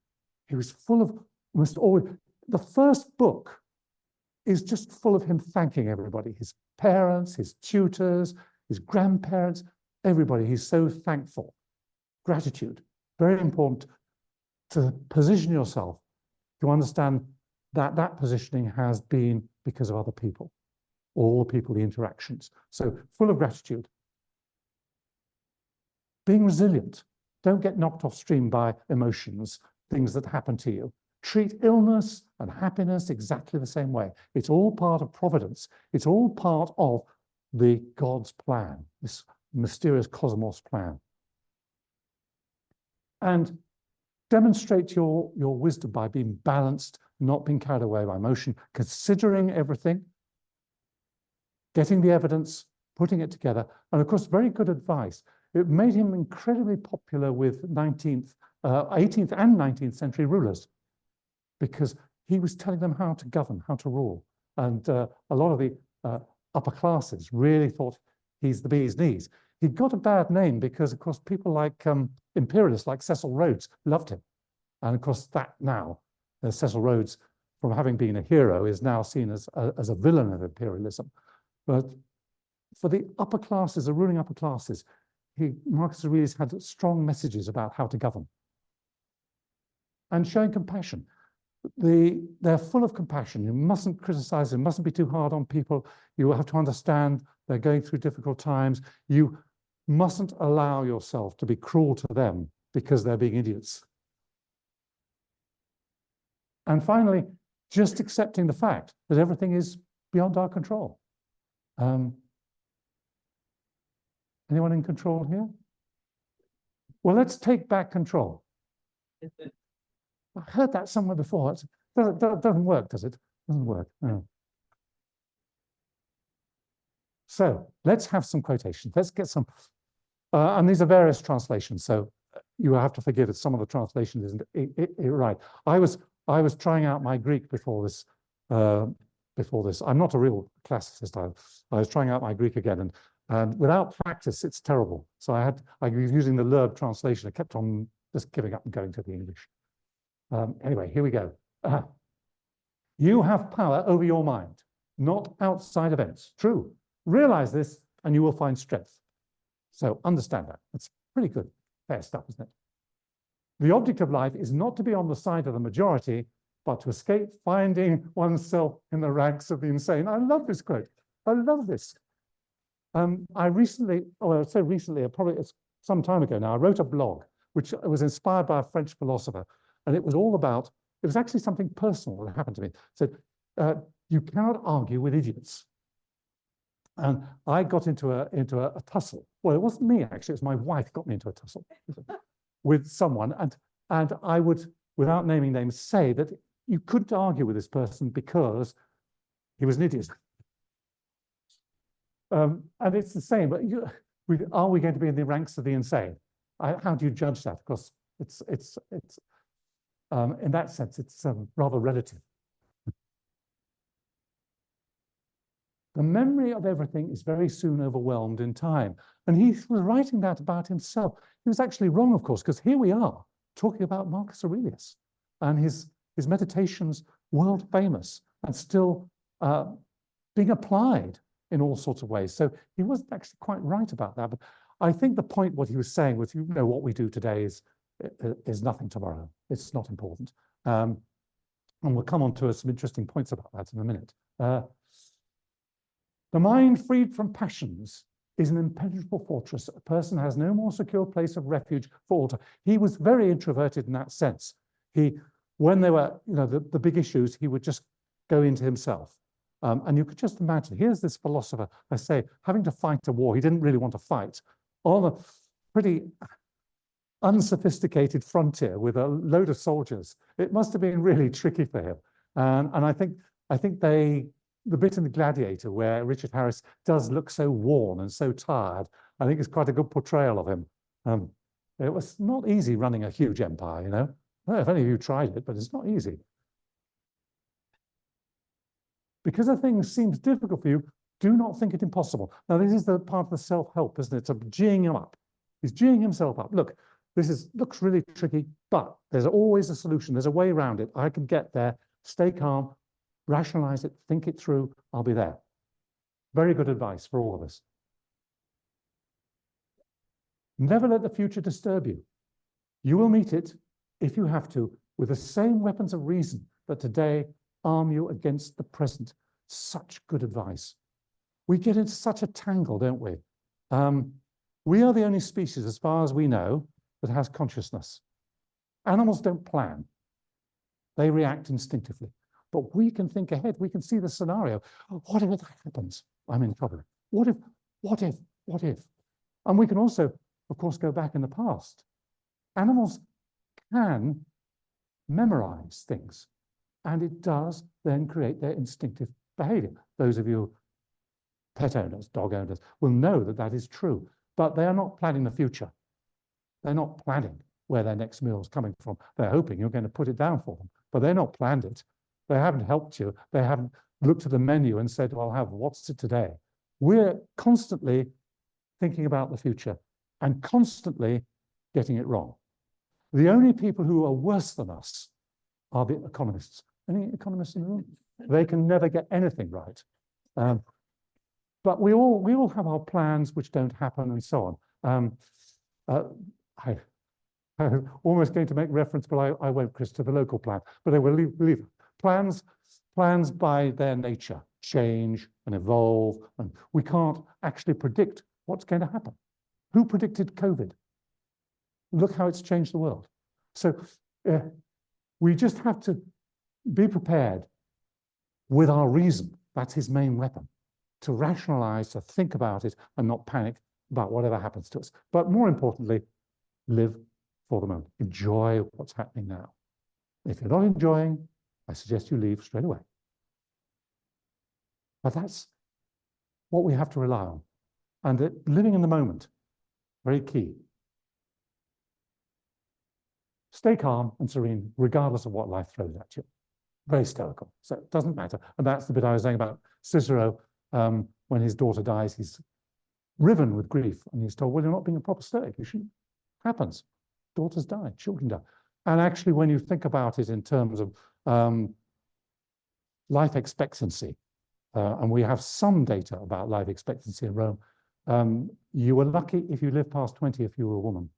He was full of, the first book is just full of him thanking everybody, his parents, his tutors, his grandparents, everybody. He's so thankful. Gratitude, very important to position yourself, to understand that that positioning has been because of other people, all the people, the interactions. So full of gratitude. Being resilient. Don't get knocked off stream by emotions, things that happen to you. Treat illness and happiness exactly the same way. It's all part of providence. It's all part of the God's plan, this mysterious cosmos plan. And demonstrate your wisdom by being balanced, not being carried away by emotion, considering everything, getting the evidence, putting it together. And of course, very good advice. It made him incredibly popular with 18th and 19th century rulers, because he was telling them how to govern, how to rule. And a lot of the upper classes really thought he's the bee's knees. He got a bad name because, of course, people like imperialists like Cecil Rhodes loved him. And of course, that now, Cecil Rhodes, from having been a hero, is now seen as a villain of imperialism. But for the upper classes, the ruling upper classes, Marcus Aurelius had strong messages about how to govern. And showing compassion. They're full of compassion. You mustn't criticize them, mustn't be too hard on people. You have to understand they're going through difficult times. You mustn't allow yourself to be cruel to them because they're being idiots. And finally, just accepting the fact that everything is beyond our control. Anyone in control here? Well, let's take back control. I heard that somewhere before. It doesn't work, does it? Doesn't work. No. So let's have some quotations. Let's get some, and these are various translations. So you have to forgive it. Some of the translation isn't right. I was trying out my Greek before this. I'm not a real classicist. I was trying out my Greek again, and without practice, it's terrible. So I was using the Loeb translation. I kept on just giving up and going to the English. Anyway, here we go. You have power over your mind, not outside events. True. Realize this, and you will find strength. So understand that. It's pretty good, fair stuff, isn't it? The object of life is not to be on the side of the majority, but to escape finding oneself in the ranks of the insane. I love this quote. I love this. I recently, probably it's some time ago now, I wrote a blog, which was inspired by a French philosopher. And it was all about, it was actually something personal that happened to me. It said, you cannot argue with idiots. And I got into a tussle. Well, it wasn't me, actually. It was my wife got me into a tussle with someone. And I would, without naming names, say that you couldn't argue with this person because he was an idiot. And it's the same. But are we going to be in the ranks of the insane? How do you judge that? Of course, it's in that sense, it's rather relative. The memory of everything is very soon overwhelmed in time. And he was writing that about himself. He was actually wrong, of course, because here we are talking about Marcus Aurelius and his meditations, world famous and still being applied in all sorts of ways. So he wasn't actually quite right about that. But I think the point, what he was saying was, what we do today is nothing tomorrow. It's not important. And we'll come on to some interesting points about that in a minute. The mind freed from passions is an impenetrable fortress. A person has no more secure place of refuge for all time. He was very introverted in that sense. When there were, the big issues, he would just go into himself. And you could just imagine, here's this philosopher, I say, having to fight a war. He didn't really want to fight on a pretty unsophisticated frontier with a load of soldiers. It must have been really tricky for him. And I think the bit in The Gladiator where Richard Harris does look so worn and so tired, I think it's quite a good portrayal of him. It was not easy running a huge empire, I don't know if any of you tried it, but it's not easy. Because a thing seems difficult for you, do not think it impossible. Now, this is the part of the self-help, isn't it? It's geeing him up. He's geeing himself up. Look, looks really tricky, but there's always a solution. There's a way around it. I can get there, stay calm, rationalize it, think it through. I'll be there. Very good advice for all of us. Never let the future disturb you. You will meet it, if you have to, with the same weapons of reason that today arm you against the present. Such good advice. We get into such a tangle, don't we? We are the only species, as far as we know, that has consciousness. Animals don't plan. They react instinctively. But we can think ahead. We can see the scenario. What if that happens? I'm in trouble. What if? And we can also, of course, go back in the past. Animals can memorize things, and it does then create their instinctive behavior. Those of you pet owners, dog owners, will know that that is true, but they are not planning the future. They're not planning where their next meal is coming from. They're hoping you're going to put it down for them, but they're not planned it. They haven't helped you. They haven't looked at the menu and said, well, I'll have what's it today? We're constantly thinking about the future and constantly getting it wrong. The only people who are worse than us are the economists. Any economists in the room? They can never get anything right. But we all have our plans which don't happen and so on. I'm almost going to make reference, but I won't, Chris, to the local plan. But I will leave plans by their nature change and evolve, and we can't actually predict what's going to happen. Who predicted COVID? Look how it's changed the world. So we just have to be prepared with our reason. That's his main weapon, to rationalize, to think about it and not panic about whatever happens to us. But more importantly, live for the moment. Enjoy what's happening now. If you're not enjoying, I suggest you leave straight away. But that's what we have to rely on. And living in the moment, very key. Stay calm and serene, regardless of what life throws at you. Very stoical, so it doesn't matter. And that's the bit I was saying about Cicero. When his daughter dies, he's riven with grief, and he's told, well, you're not being a proper stoic. You shouldn't. Happens. Daughters die, children die. And actually, when you think about it in terms of life expectancy, and we have some data about life expectancy in Rome, you were lucky if you lived past 20 if you were a woman.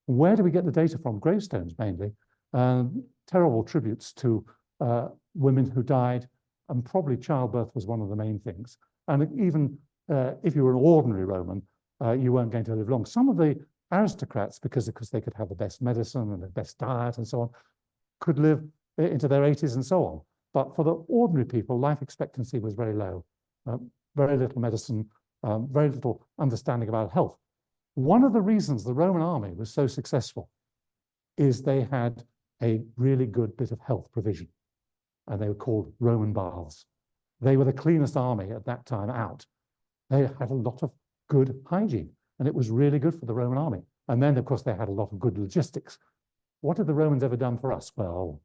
Where do we get the data from? Gravestones, mainly. Terrible tributes to women who died, and probably childbirth was one of the main things. And even if you were an ordinary Roman, you weren't going to live long. Some of the aristocrats, because they could have the best medicine and the best diet and so on, could live into their 80s and so on. But for the ordinary people, life expectancy was very low. Very little medicine, very little understanding about health. One of the reasons the Roman army was so successful is they had a really good bit of health provision, and they were called Roman baths. They were the cleanest army at that time out. They had a lot of good hygiene, and it was really good for the Roman army. And then, of course, they had a lot of good logistics. What have the Romans ever done for us? Well,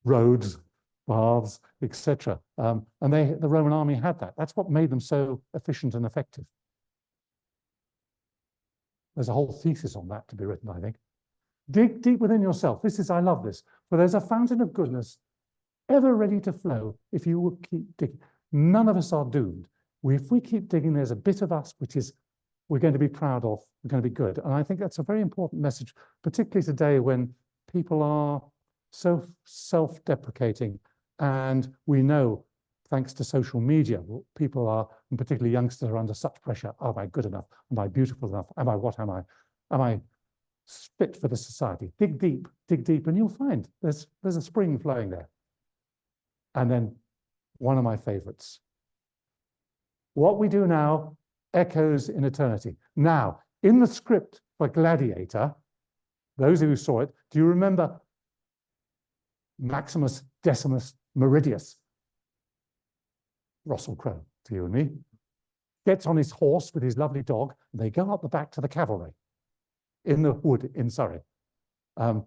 roads, baths, etc. And the Roman army had that. That's what made them so efficient and effective. There's a whole thesis on that to be written, I think. Dig deep within yourself. I love this. For there's a fountain of goodness ever ready to flow if you will keep digging. None of us are doomed. If we keep digging, there's a bit of us which is we're going to be proud of, we're going to be good. And I think that's a very important message, particularly today when people are so self-deprecating. And we know, thanks to social media, people are, and particularly youngsters, are under such pressure. Am I good enough? Am I beautiful enough? What am I? Am I fit for the society? Dig deep, and you'll find there's a spring flowing there. And then one of my favorites. What we do now echoes in eternity. Now, in the script for Gladiator, those of you who saw it, do you remember Maximus Decimus Meridius? Russell Crowe, to you and me, gets on his horse with his lovely dog, and they go up the back to the cavalry in the wood in Surrey. And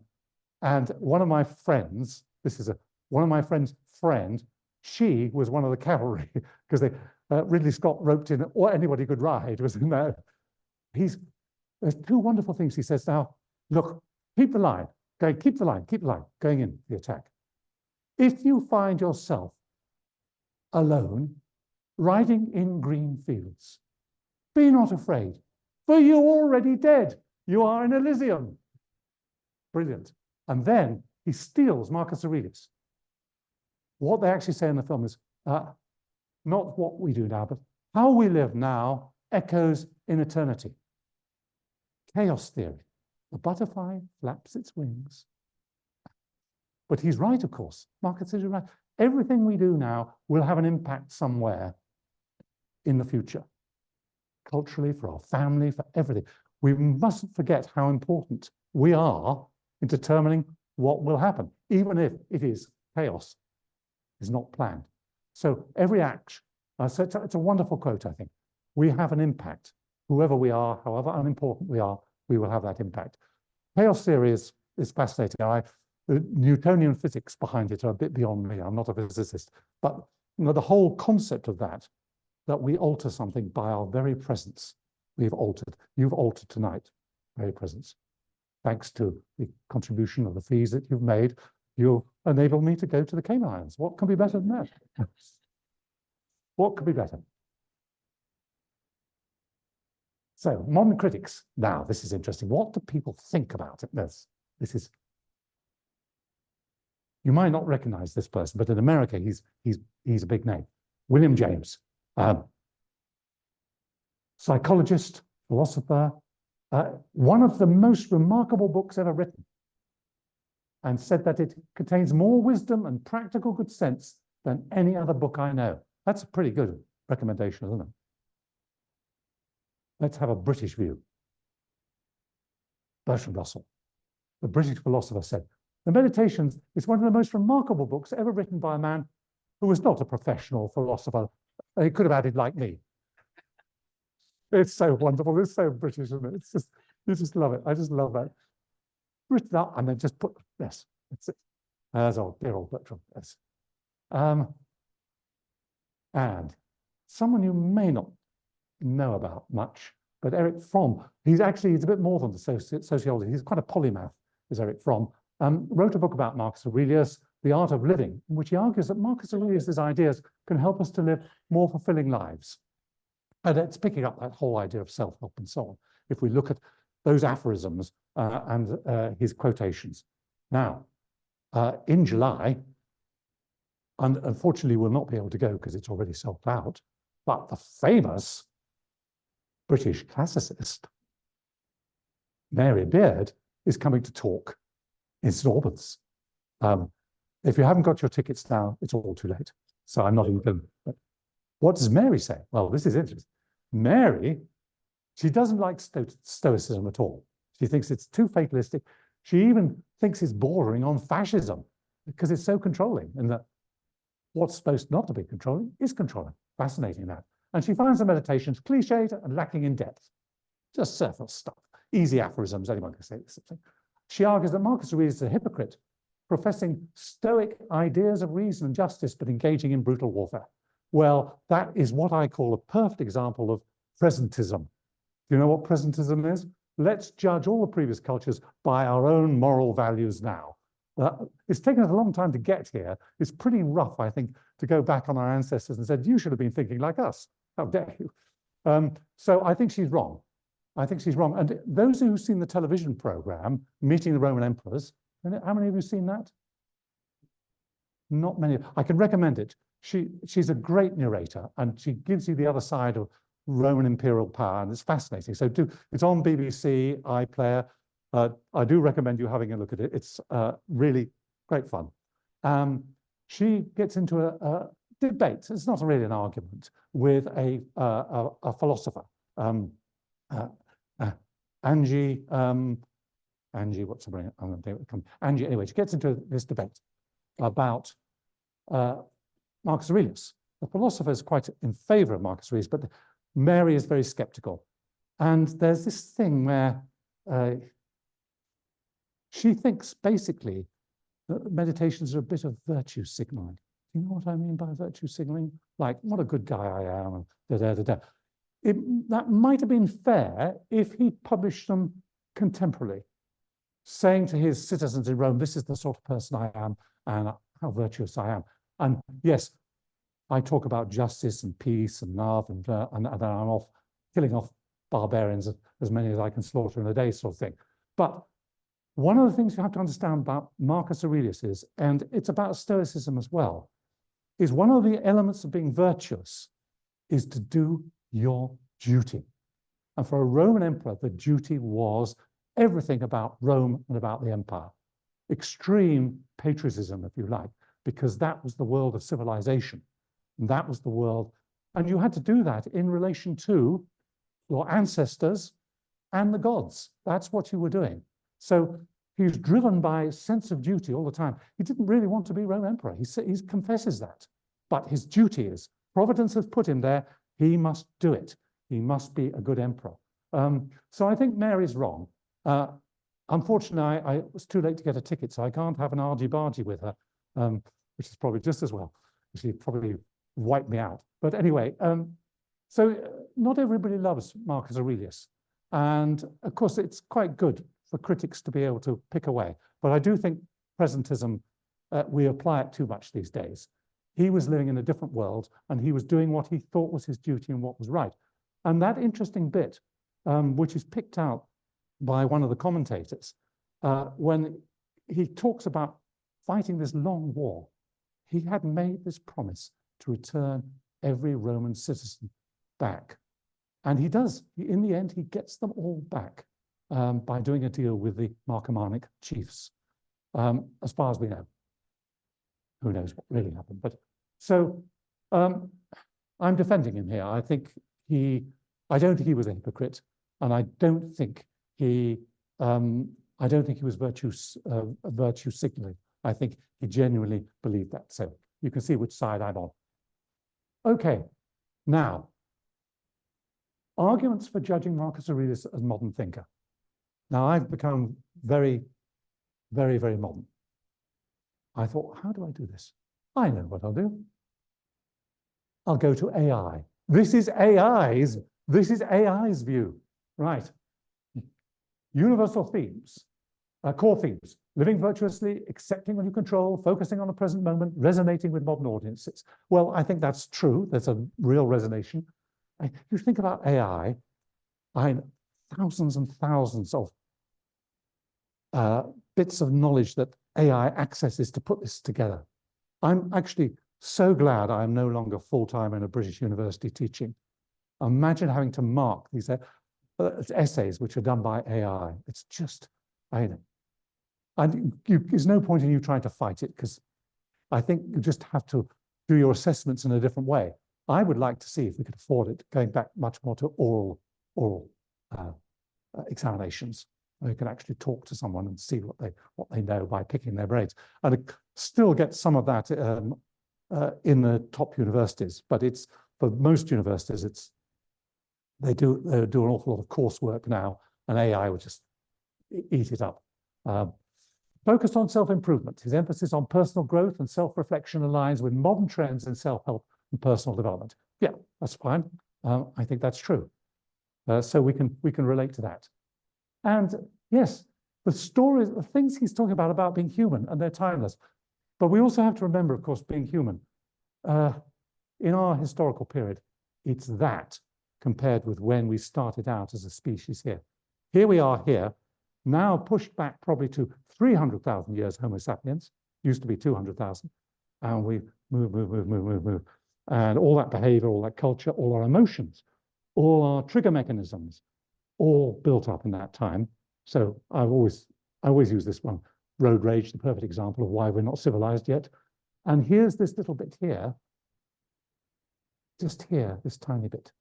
one of my friends, one of my friend's friend, she was one of the cavalry, because Ridley Scott roped in, or anybody could ride, was in there. There's two wonderful things he says. Now, Look, keep the line, keep the line, going in the attack. If you find yourself alone, riding in green fields, be not afraid, for you're already dead. You are in Elysium. Brilliant. And then he steals Marcus Aurelius. What they actually say in the film is not what we do now, but how we live now echoes in eternity. Chaos theory. The butterfly flaps its wings. But he's right, of course. Marcus is right. Everything we do now will have an impact somewhere in the future. Culturally, for our family, for everything. We mustn't forget how important we are in determining what will happen, even if it is chaos, is not planned. So every act, so it's a wonderful quote, I think. We have an impact. Whoever we are, however unimportant we are, we will have that impact. Chaos theory is fascinating. The Newtonian physics behind it are a bit beyond me. I'm not a physicist. But the whole concept of that we alter something by our very presence. We've altered. You've altered tonight, very presence. Thanks to the contribution of the fees that you've made, you've enabled me to go to the Cayman Islands. What can be better than that? What could be better? So, modern critics. Now, this is interesting. What do people think about it? This is. You might not recognize this person, but in America, he's a big name. William James, psychologist, philosopher, one of the most remarkable books ever written, and said that it contains more wisdom and practical good sense than any other book I know. That's a pretty good recommendation, isn't it? Let's have a British view. Bertrand Russell, the British philosopher, said, "The Meditations is one of the most remarkable books ever written by a man who was not a professional philosopher. He could have added like me." It's so wonderful. It's so British, isn't it? It's just, you just love it. I just love that. Written up and then just put, yes, that's it. That's old, dear old Bertrand, yes. And someone you may not know about much, but Eric Fromm, he's a bit more than the sociologist. He's quite a polymath, is Eric Fromm. Wrote a book about Marcus Aurelius, The Art of Living, in which he argues that Marcus Aurelius's ideas can help us to live more fulfilling lives. And it's picking up that whole idea of self-help and so on, if we look at those aphorisms and his quotations. Now, in July, and unfortunately we'll not be able to go because it's already sold out, but the famous British classicist, Mary Beard, is coming to talk in St Albans. If you haven't got your tickets now, it's all too late. So I'm not even. But what does Mary say? Well, this is interesting. Mary, she doesn't like Stoicism at all. She thinks it's too fatalistic. She even thinks it's bordering on fascism because it's so controlling, and that what's supposed not to be controlling is controlling. Fascinating, that. And she finds the Meditations cliched and lacking in depth. Just surface stuff. Easy aphorisms, anyone can say this. She argues that Marcus Aurelius is a hypocrite, professing stoic ideas of reason and justice, but engaging in brutal warfare. Well, that is what I call a perfect example of presentism. Do you know what presentism is? Let's judge all the previous cultures by our own moral values now. It's taken us a long time to get here. It's pretty rough, I think, to go back on our ancestors and said, you should have been thinking like us. How dare you? So I think she's wrong. I think she's wrong. And those who've seen the television program, Meeting the Roman Emperors, how many of you have seen that? Not many. I can recommend it. She's a great narrator, and she gives you the other side of Roman imperial power, and it's fascinating. So it's on BBC iPlayer. I do recommend you having a look at it. It's really great fun. She gets into a debate. It's not really an argument with a philosopher, Angie. What's her name? I'm going to Angie. Anyway, she gets into this debate about Marcus Aurelius. The philosopher is quite in favor of Marcus Aurelius, but Mary is very skeptical. And there's this thing where she thinks basically that meditations are a bit of virtue signaling. Do you know what I mean by virtue signaling? Like, what a good guy I am, and da-da-da-da. That might have been fair if he published them contemporarily. saying to his citizens in Rome, this is the sort of person I am and how virtuous I am. And yes, I talk about justice and peace and love, and then I'm off killing off barbarians, as many as I can slaughter in a day, sort of thing. But one of the things you have to understand about Marcus Aurelius is, and it's about Stoicism as well, is one of the elements of being virtuous is to do your duty. And for a Roman emperor, the duty was everything about Rome and about the empire. Extreme patriotism, if you like, because that was the world of civilization. And that was the world. And you had to do that in relation to your ancestors and the gods. That's what you were doing. So he was driven by a sense of duty all the time. He didn't really want to be Roman emperor. He confesses that. But his duty is, Providence has put him there, he must do it. He must be a good emperor. So I think Mary's wrong. Unfortunately, I was too late to get a ticket, so I can't have an argy-bargy with her, which is probably just as well. She probably wiped me out. But anyway, so not everybody loves Marcus Aurelius. And of course, it's quite good for critics to be able to pick away. But I do think presentism, we apply it too much these days. He was living in a different world, and he was doing what he thought was his duty and what was right. And that interesting bit, which is picked out by one of the commentators, when he talks about fighting this long war, he had made this promise to return every Roman citizen back. And he does. In the end, he gets them all back by doing a deal with the Marcomannic chiefs, as far as we know. Who knows what really happened? But so I'm defending him here. I don't think he was a hypocrite, and I don't think he was virtue signaling. I think he genuinely believed that. So you can see which side I'm on. Okay, now, arguments for judging Marcus Aurelius as a modern thinker. Now, I've become very, very, very modern. I thought, how do I do this? I know what I'll do. I'll go to AI. This is AI's view, right? Universal themes, core themes: living virtuously, accepting what you control, focusing on the present moment, resonating with modern audiences. Well, I think that's true. There's a real resonation. If you think about AI, thousands and thousands of bits of knowledge that AI accesses to put this together. I'm actually so glad I'm no longer full-time in a British university teaching. Imagine having to mark these essays which are done by AI. It's just, there's no point in you trying to fight it, because I think you just have to do your assessments in a different way. I would like to see if we could afford it, going back much more to oral examinations. You can actually talk to someone and see what they know by picking their brains, and still get some of that in the top universities. But it's, for most universities, they do an awful lot of coursework now, and AI will just eat it up. Focused on self-improvement. His emphasis on personal growth and self-reflection aligns with modern trends in self-help and personal development. Yeah, that's fine. I think that's true. So we can relate to that. And yes, the stories, the things he's talking about being human, and they're timeless. But we also have to remember, of course, being human. In our historical period, it's that compared with when we started out as a species here. Here we are here, now pushed back probably to 300,000 years Homo sapiens, used to be 200,000, and we move. And all that behavior, all that culture, all our emotions, all our trigger mechanisms, all built up in that time. So I always use this one, road rage, the perfect example of why we're not civilized yet. And here's this little bit here, just here, this tiny bit.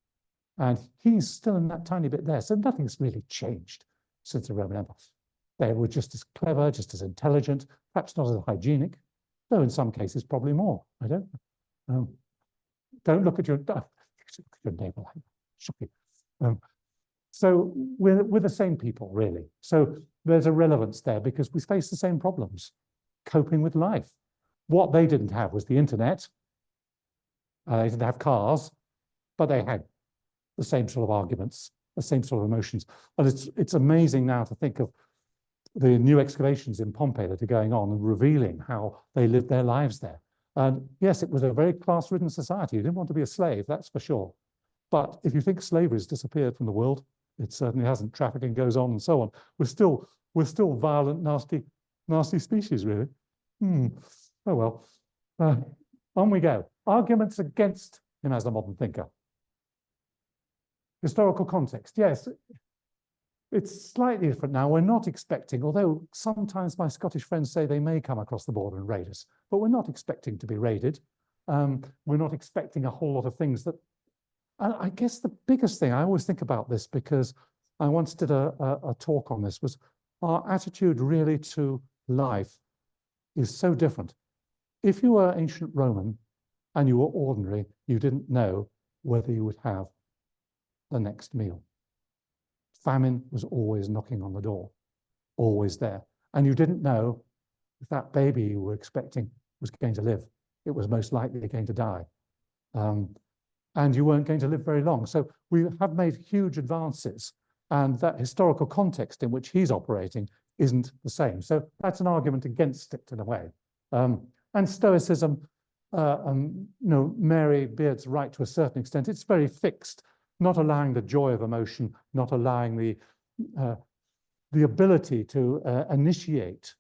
And he's still in that tiny bit there. So nothing's really changed since the Roman Empire. They were just as clever, just as intelligent, perhaps not as hygienic, though in some cases probably more. I don't know. Don't look at your neighbor like that. Shocking. So we're the same people, really. So there's a relevance there because we face the same problems, coping with life. What they didn't have was the internet. They didn't have cars, but they had the same sort of arguments, the same sort of emotions. And it's amazing now to think of the new excavations in Pompeii that are going on and revealing how they lived their lives there. And yes, it was a very class-ridden society. You didn't want to be a slave, that's for sure. But if you think slavery has disappeared from the world, it certainly hasn't. Trafficking goes on and so on. We're still violent, nasty species, really. Oh well. On we go. Arguments against him as a modern thinker. Historical context. Yes, it's slightly different now. We're not expecting, although sometimes my Scottish friends say they may come across the border and raid us, but we're not expecting to be raided. We're not expecting a whole lot of things that, and I guess the biggest thing, I always think about this because I once did a talk on this, was our attitude really to life is so different. If you were ancient Roman and you were ordinary, you didn't know whether you would have the next meal. Famine was always knocking on the door, always there. And you didn't know if that baby you were expecting was going to live. It was most likely going to die. And you weren't going to live very long. So we have made huge advances, and that historical context in which he's operating isn't the same. So that's an argument against it in a way. And Stoicism, Mary Beard's right to a certain extent, it's very fixed, not allowing the joy of emotion, not allowing the ability to initiate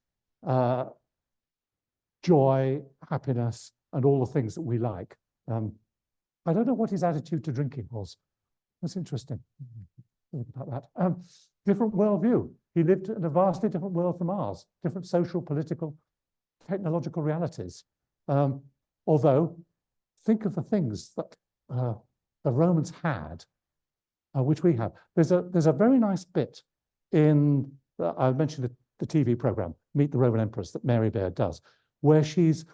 joy, happiness, and all the things that we like. I don't know what his attitude to drinking was. That's interesting. About that. Different worldview. He lived in a vastly different world from ours, different social, political, technological realities. Although, think of the things that the Romans had, which we have. There's a very nice bit in, I mentioned the TV program, Meet the Roman Emperors, that Mary Beard does, where she's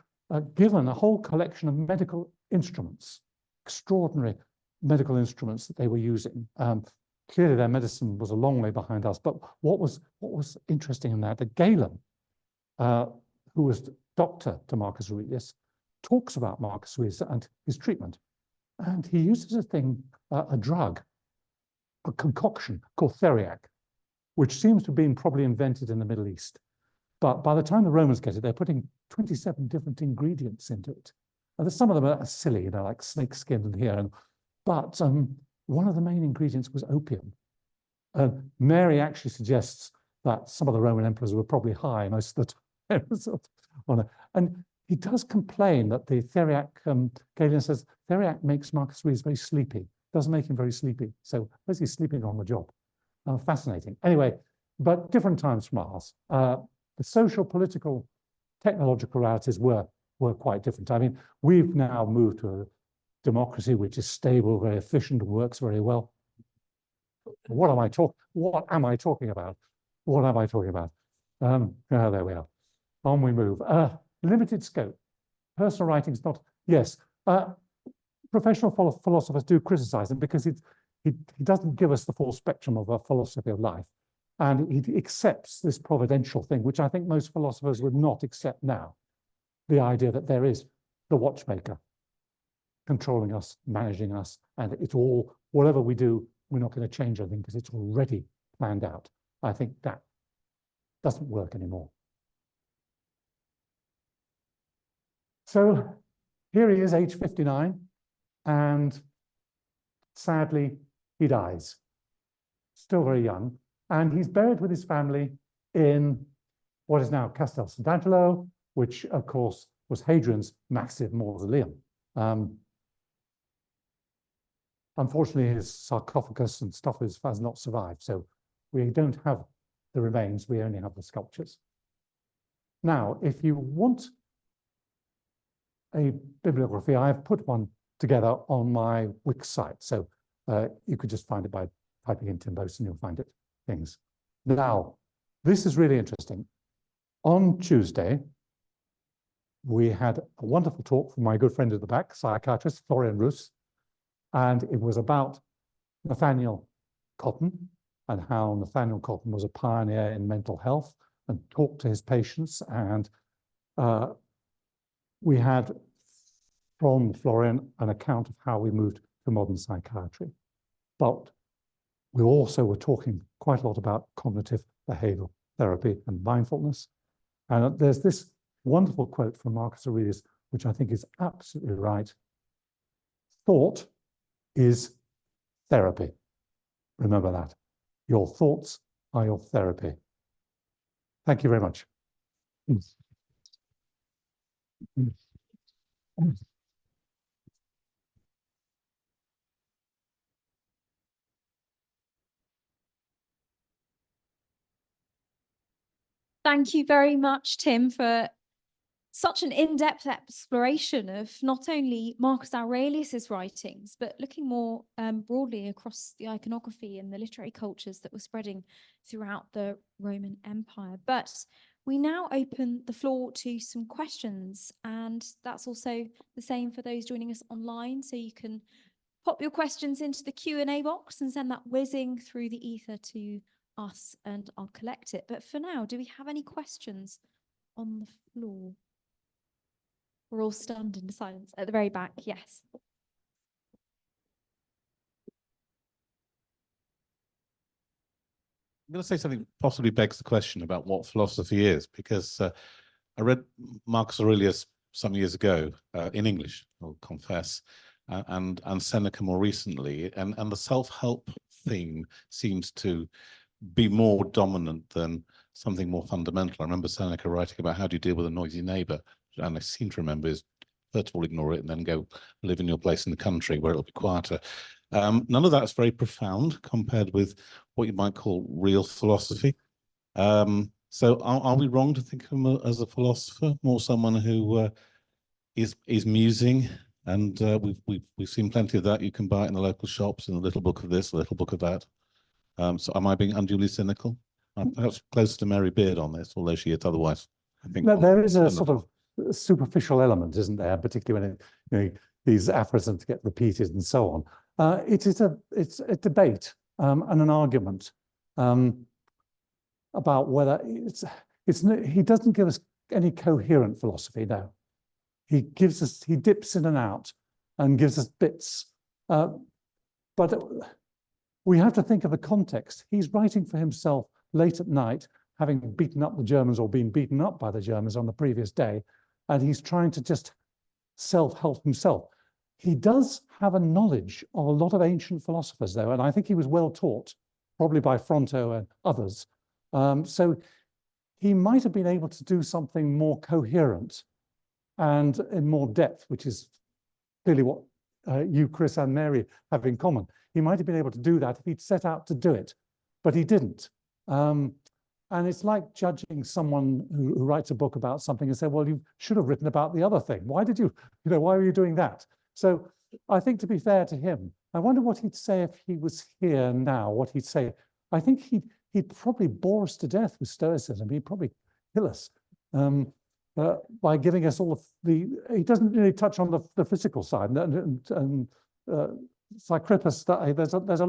given a whole collection of medical instruments, extraordinary medical instruments that they were using. Clearly their medicine was a long way behind us, but what was interesting in that Galen, who was doctor to Marcus Aurelius, talks about Marcus Aurelius and his treatment. And he uses a drug, a concoction called theriac, which seems to have been probably invented in the Middle East. But by the time the Romans get it, they're putting 27 different ingredients into it. And some of them are silly, like snake skin and here. But one of the main ingredients was opium. Mary actually suggests that some of the Roman emperors were probably high most of the time. And he does complain that the theriac, Galen says, theriac makes Marcus Aurelius very sleepy, does make him very sleepy. So where's he sleeping on the job? Fascinating. Anyway, but different times from ours. The social, political, technological realities were quite different. I mean, we've now moved to a democracy which is stable, very efficient, works very well. What am I talking about? What am I talking about? There we are. On we move. Limited scope. Personal writing's not, yes. Professional philosophers do criticize him because he doesn't give us the full spectrum of a philosophy of life. And he accepts this providential thing, which I think most philosophers would not accept now. The idea that there is the watchmaker controlling us, managing us, and it's all, whatever we do, we're not going to change anything because it's already planned out. I think that doesn't work anymore. So here he is, age 59, and sadly, he dies. Still very young. And he's buried with his family in what is now Castel Sant'Angelo, which, of course, was Hadrian's massive mausoleum. Unfortunately, his sarcophagus and stuff has not survived, so we don't have the remains, we only have the sculptures. Now, if you want a bibliography, I've put one together on my Wix site, so you could just find it by typing in Tim Boatswain, you'll find it, things. Now, this is really interesting. On Tuesday, we had a wonderful talk from my good friend at the back, psychiatrist Florian Roos, and it was about Nathaniel Cotton and how Nathaniel Cotton was a pioneer in mental health and talked to his patients. And we had from Florian an account of how we moved to modern psychiatry. But we also were talking quite a lot about cognitive behavioral therapy and mindfulness. And there's this wonderful quote from Marcus Aurelius, which I think is absolutely right. Thought is therapy. Remember that. Your thoughts are your therapy. Thank you very much. Thank you very much, Tim, for such an in-depth exploration of not only Marcus Aurelius's writings, but looking more broadly across the iconography and the literary cultures that were spreading throughout the Roman Empire. But we now open the floor to some questions, and that's also the same for those joining us online. So you can pop your questions into the Q&A box and send that whizzing through the ether to us, and I'll collect it. But for now, do we have any questions on the floor? We're all stunned into silence at the very back. Yes. I'm going to say something possibly begs the question about what philosophy is, because I read Marcus Aurelius some years ago in English, I'll confess, and Seneca more recently, and the self-help theme seems to be more dominant than something more fundamental. I remember Seneca writing about how do you deal with a noisy neighbor, and I seem to remember is first of all ignore it and then go live in your place in the country where it'll be quieter. None of that's very profound compared with what you might call real philosophy. So are we wrong to think of him as a philosopher, more someone who is musing? And we've seen plenty of that. You can buy it in the local shops, in a little book of this, a little book of that. So am I being unduly cynical? I'm perhaps closer to Mary Beard on this, although she is otherwise, I think. No, there is a sort of superficial element, isn't there? Particularly when these aphorisms get repeated and so on. It's a debate and an argument about whether he doesn't give us any coherent philosophy. No, he dips in and out and gives us bits, but we have to think of the context. He's writing for himself late at night, having beaten up the Germans or been beaten up by the Germans on the previous day, and he's trying to just self-help himself. He does have a knowledge of a lot of ancient philosophers, though, and I think he was well taught, probably by Fronto and others. So he might have been able to do something more coherent and in more depth, which is clearly what you, Chris, and Mary have in common. He might have been able to do that if he'd set out to do it, but he didn't. And it's like judging someone who writes a book about something and say, well, you should have written about the other thing. Why did you, why were you doing that? So I think, to be fair to him, I wonder what he'd say if he was here now, what he'd say. I think he'd probably bore us to death with Stoicism. He'd probably kill us by giving us all of he doesn't really touch on the physical side. And Cyprippus, there's a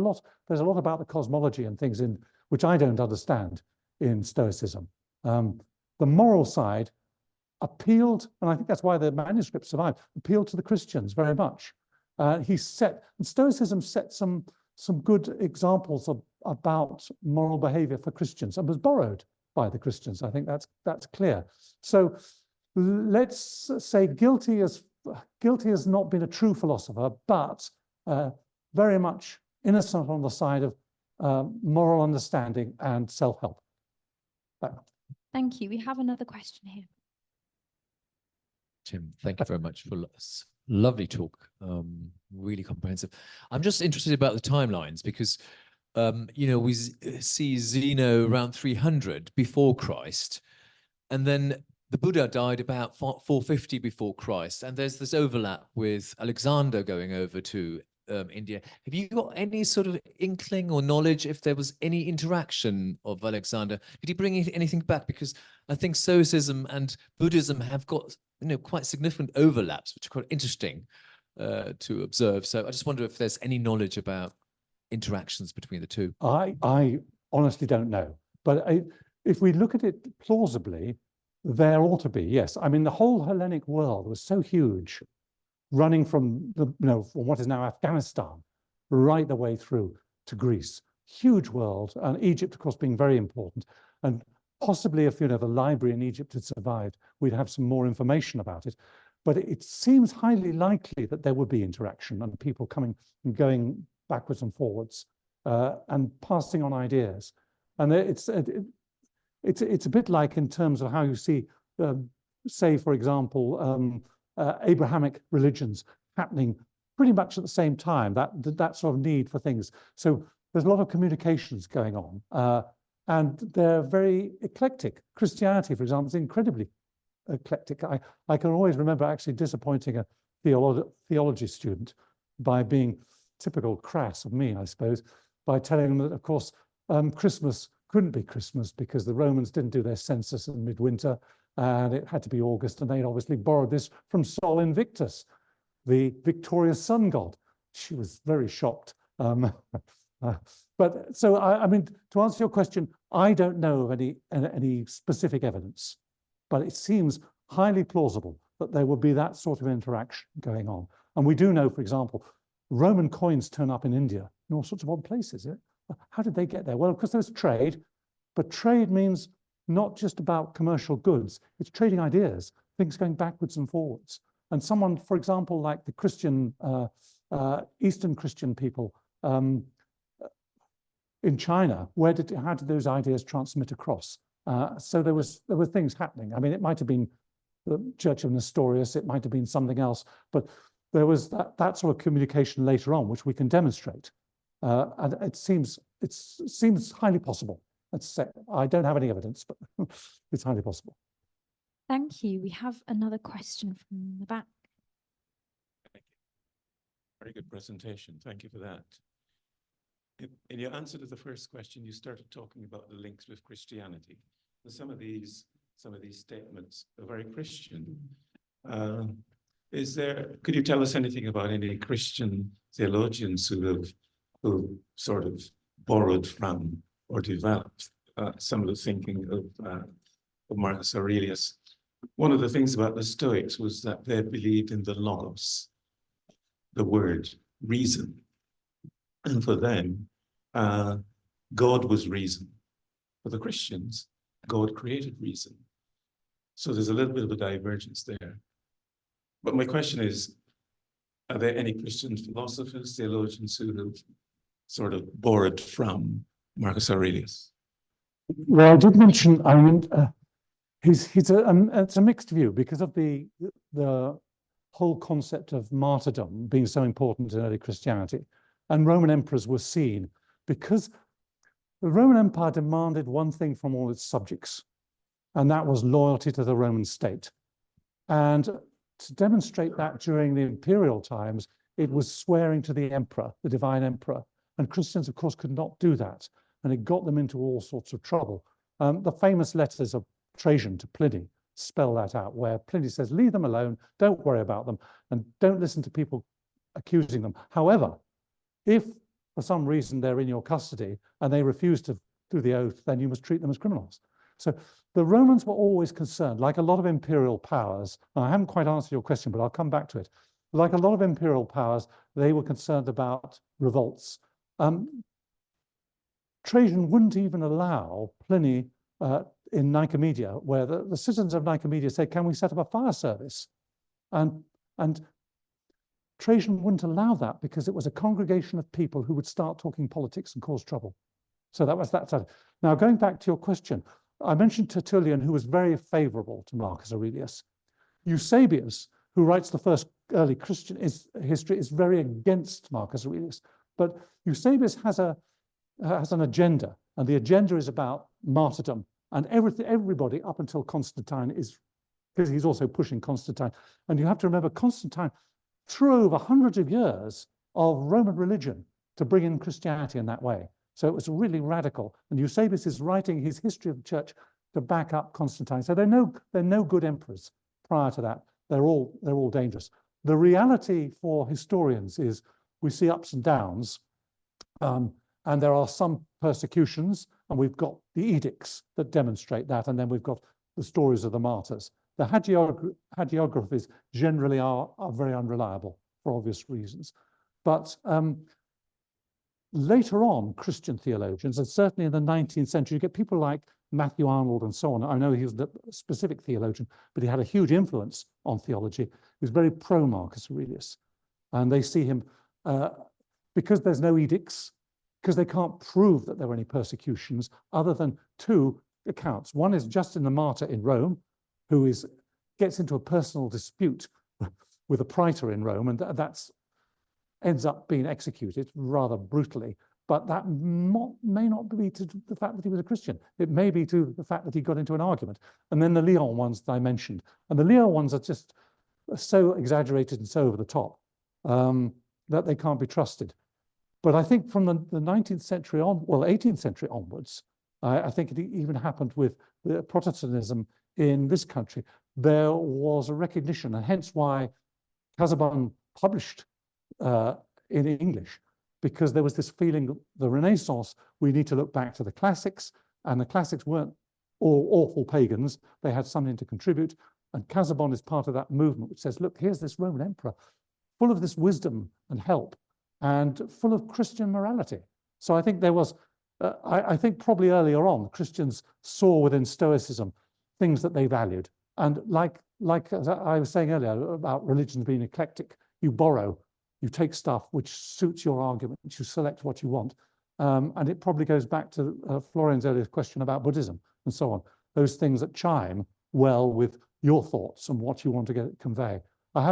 lot about the cosmology and things in which I don't understand in Stoicism. The moral side appealed, and I think that's why the manuscript survived, appealed to the Christians very much. And Stoicism set some good examples about moral behavior for Christians and was borrowed by the Christians. I think that's clear. So let's say guilty has not been a true philosopher, but very much innocent on the side of moral understanding and self-help. Thank you. We have another question here. Tim, thank you very much for lovely talk, really comprehensive. I'm just interested about the timelines because, we see Zeno around 300 before Christ, and then the Buddha died about 450 before Christ, and there's this overlap with Alexander going over to India. Have you got any sort of inkling or knowledge if there was any interaction of Alexander? Did he bring anything back? Because I think Stoicism and Buddhism have got quite significant overlaps, which are quite interesting to observe. So I just wonder if there's any knowledge about interactions between the two. I honestly don't know, but if we look at it plausibly, there ought to be, yes. I mean, the whole Hellenic world was so huge, running from from what is now Afghanistan right the way through to Greece. Huge world, and Egypt, of course, being very important. And Possibly if, the library in Egypt had survived, we'd have some more information about it. But it seems highly likely that there would be interaction and people coming and going backwards and forwards and passing on ideas. And it's a bit like in terms of how you see, say, for example, Abrahamic religions happening pretty much at the same time, that sort of need for things. So there's a lot of communications going on, and they're very eclectic. Christianity, for example, is incredibly eclectic. I can always remember actually disappointing a theology student by being typical crass of me, I suppose, by telling them that, of course, Christmas couldn't be Christmas because the Romans didn't do their census in midwinter, and it had to be August, and they'd obviously borrowed this from Sol Invictus, the victorious sun god. She was very shocked. But so, I mean, to answer your question, I don't know of any specific evidence, but it seems highly plausible that there would be that sort of interaction going on. And we do know, for example, Roman coins turn up in India in all sorts of odd places. How did they get there? Well, because there's trade, but trade means not just about commercial goods, it's trading ideas, things going backwards and forwards. And someone, for example, like the Christian, Eastern Christian people in China, how did those ideas transmit across? So there were things happening. I mean, it might have been the Church of Nestorius, it might have been something else, but there was that sort of communication later on, which we can demonstrate. And it seems highly possible. Let's say, I don't have any evidence, but it's highly possible. Thank you. We have another question from the back. Thank you. Very good presentation. Thank you for that. In your answer to the first question, you started talking about the links with Christianity. And some of these statements are very Christian. Could you tell us anything about any Christian theologians who sort of borrowed from or developed some of the thinking of Marcus Aurelius? One of the things about the Stoics was that they believed in the logos, the word, reason. And for them, God was reason. For the Christians, God created reason. So there's a little bit of a divergence there. But my question is, are there any Christian philosophers, theologians who have sort of borrowed from Marcus Aurelius? Well, I did mention, I mean, it's a mixed view because of the whole concept of martyrdom being so important in early Christianity. And Roman emperors were seen because the Roman Empire demanded one thing from all its subjects, and that was loyalty to the Roman state. And to demonstrate that during the imperial times, it was swearing to the emperor, the divine emperor. And Christians, of course, could not do that. And it got them into all sorts of trouble. The famous letters of Trajan to Pliny spell that out, where Pliny says, leave them alone, don't worry about them, and don't listen to people accusing them. However, if for some reason they're in your custody and they refuse to do the oath, then you must treat them as criminals. So the Romans were always concerned, like a lot of imperial powers, and I haven't quite answered your question, but I'll come back to it. Like a lot of imperial powers, they were concerned about revolts. Trajan wouldn't even allow Pliny in Nicomedia, where the citizens of Nicomedia said, can we set up a fire service? And Trajan wouldn't allow that because it was a congregation of people who would start talking politics and cause trouble. So that was that side. Now, going back to your question, I mentioned Tertullian, who was very favorable to Marcus Aurelius. Eusebius, who writes the first early Christian history, is very against Marcus Aurelius. But Eusebius has an agenda, and the agenda is about martyrdom. And everybody up until Constantine is, because he's also pushing Constantine. And you have to remember, Constantine threw over hundreds of years of Roman religion to bring in Christianity in that way. So it was really radical. And Eusebius is writing his history of the church to back up Constantine. So there are no good emperors prior to that. They're all dangerous. The reality for historians is we see ups and downs, and there are some persecutions, and we've got the edicts that demonstrate that, and then we've got the stories of the martyrs. The hagiographies generally are very unreliable for obvious reasons. But later on, Christian theologians, and certainly in the 19th century, you get people like Matthew Arnold and so on. I know he was a specific theologian, but he had a huge influence on theology. He was very pro Marcus Aurelius. And they see him, because there's no edicts, because they can't prove that there were any persecutions, other than two accounts. One is Justin the Martyr in Rome, who gets into a personal dispute with a praetor in Rome, and that's ends up being executed rather brutally. But that may not be to the fact that he was a Christian. It may be to the fact that he got into an argument. And then the Lyon ones that I mentioned. And the Lyon ones are just so exaggerated and so over the top that they can't be trusted. But I think from the 19th century on, well, 18th century onwards, I think it even happened with the Protestantism in this country. There was a recognition, and hence why Casaubon published in English, because there was this feeling, the Renaissance, we need to look back to the classics, and the classics weren't all awful pagans. They had something to contribute. And Casaubon is part of that movement, which says, look, here's this Roman emperor, full of this wisdom and help, and full of Christian morality. So I think there was, I think probably earlier on, Christians saw within Stoicism things that they valued. And like as I was saying earlier about religions being eclectic, you borrow, you take stuff which suits your argument, you select what you want. And it probably goes back to Florian's earlier question about Buddhism and so on. Those things that chime well with your thoughts and what you want to convey. I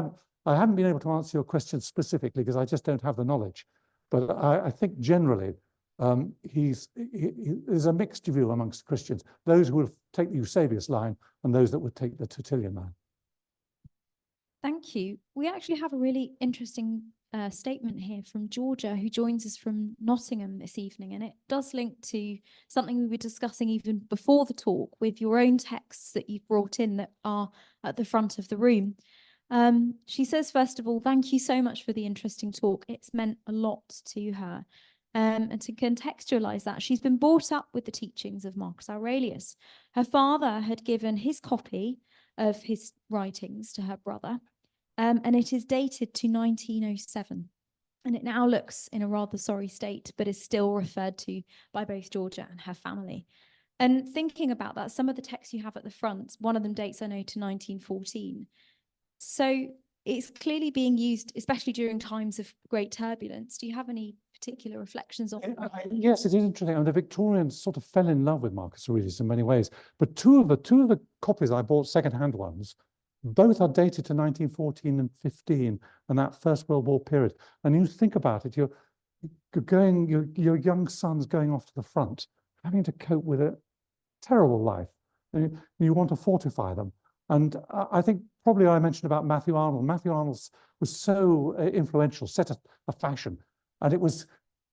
haven't been able to answer your question specifically because I just don't have the knowledge. But I think generally there's a mixed view amongst Christians. Those who would take the Eusebius line and those that would take the Tertullian line. Thank you. We actually have a really interesting statement here from Georgia, who joins us from Nottingham this evening, and it does link to something we were discussing even before the talk with your own texts that you've brought in that are at the front of the room. She says, first of all, thank you so much for the interesting talk. It's meant a lot to her. And to contextualize that, she's been brought up with the teachings of Marcus Aurelius. Her father had given his copy of his writings to her brother, and it is dated to 1907. And it now looks in a rather sorry state, but is still referred to by both Georgia and her family. And thinking about that, some of the texts you have at the front, one of them dates, I know, to 1914. So it's clearly being used, especially during times of great turbulence. Do you have any particular reflections on that? Yes, it is interesting. And the Victorians sort of fell in love with Marcus Aurelius in many ways. But two of the copies I bought, second-hand ones, both are dated to 1914 and 15, and that First World War period. And you think about it, your young son's going off to the front, having to cope with a terrible life. And you want to fortify them. And I think probably I mentioned about Matthew Arnold. Matthew Arnold was so influential, set a fashion. And it was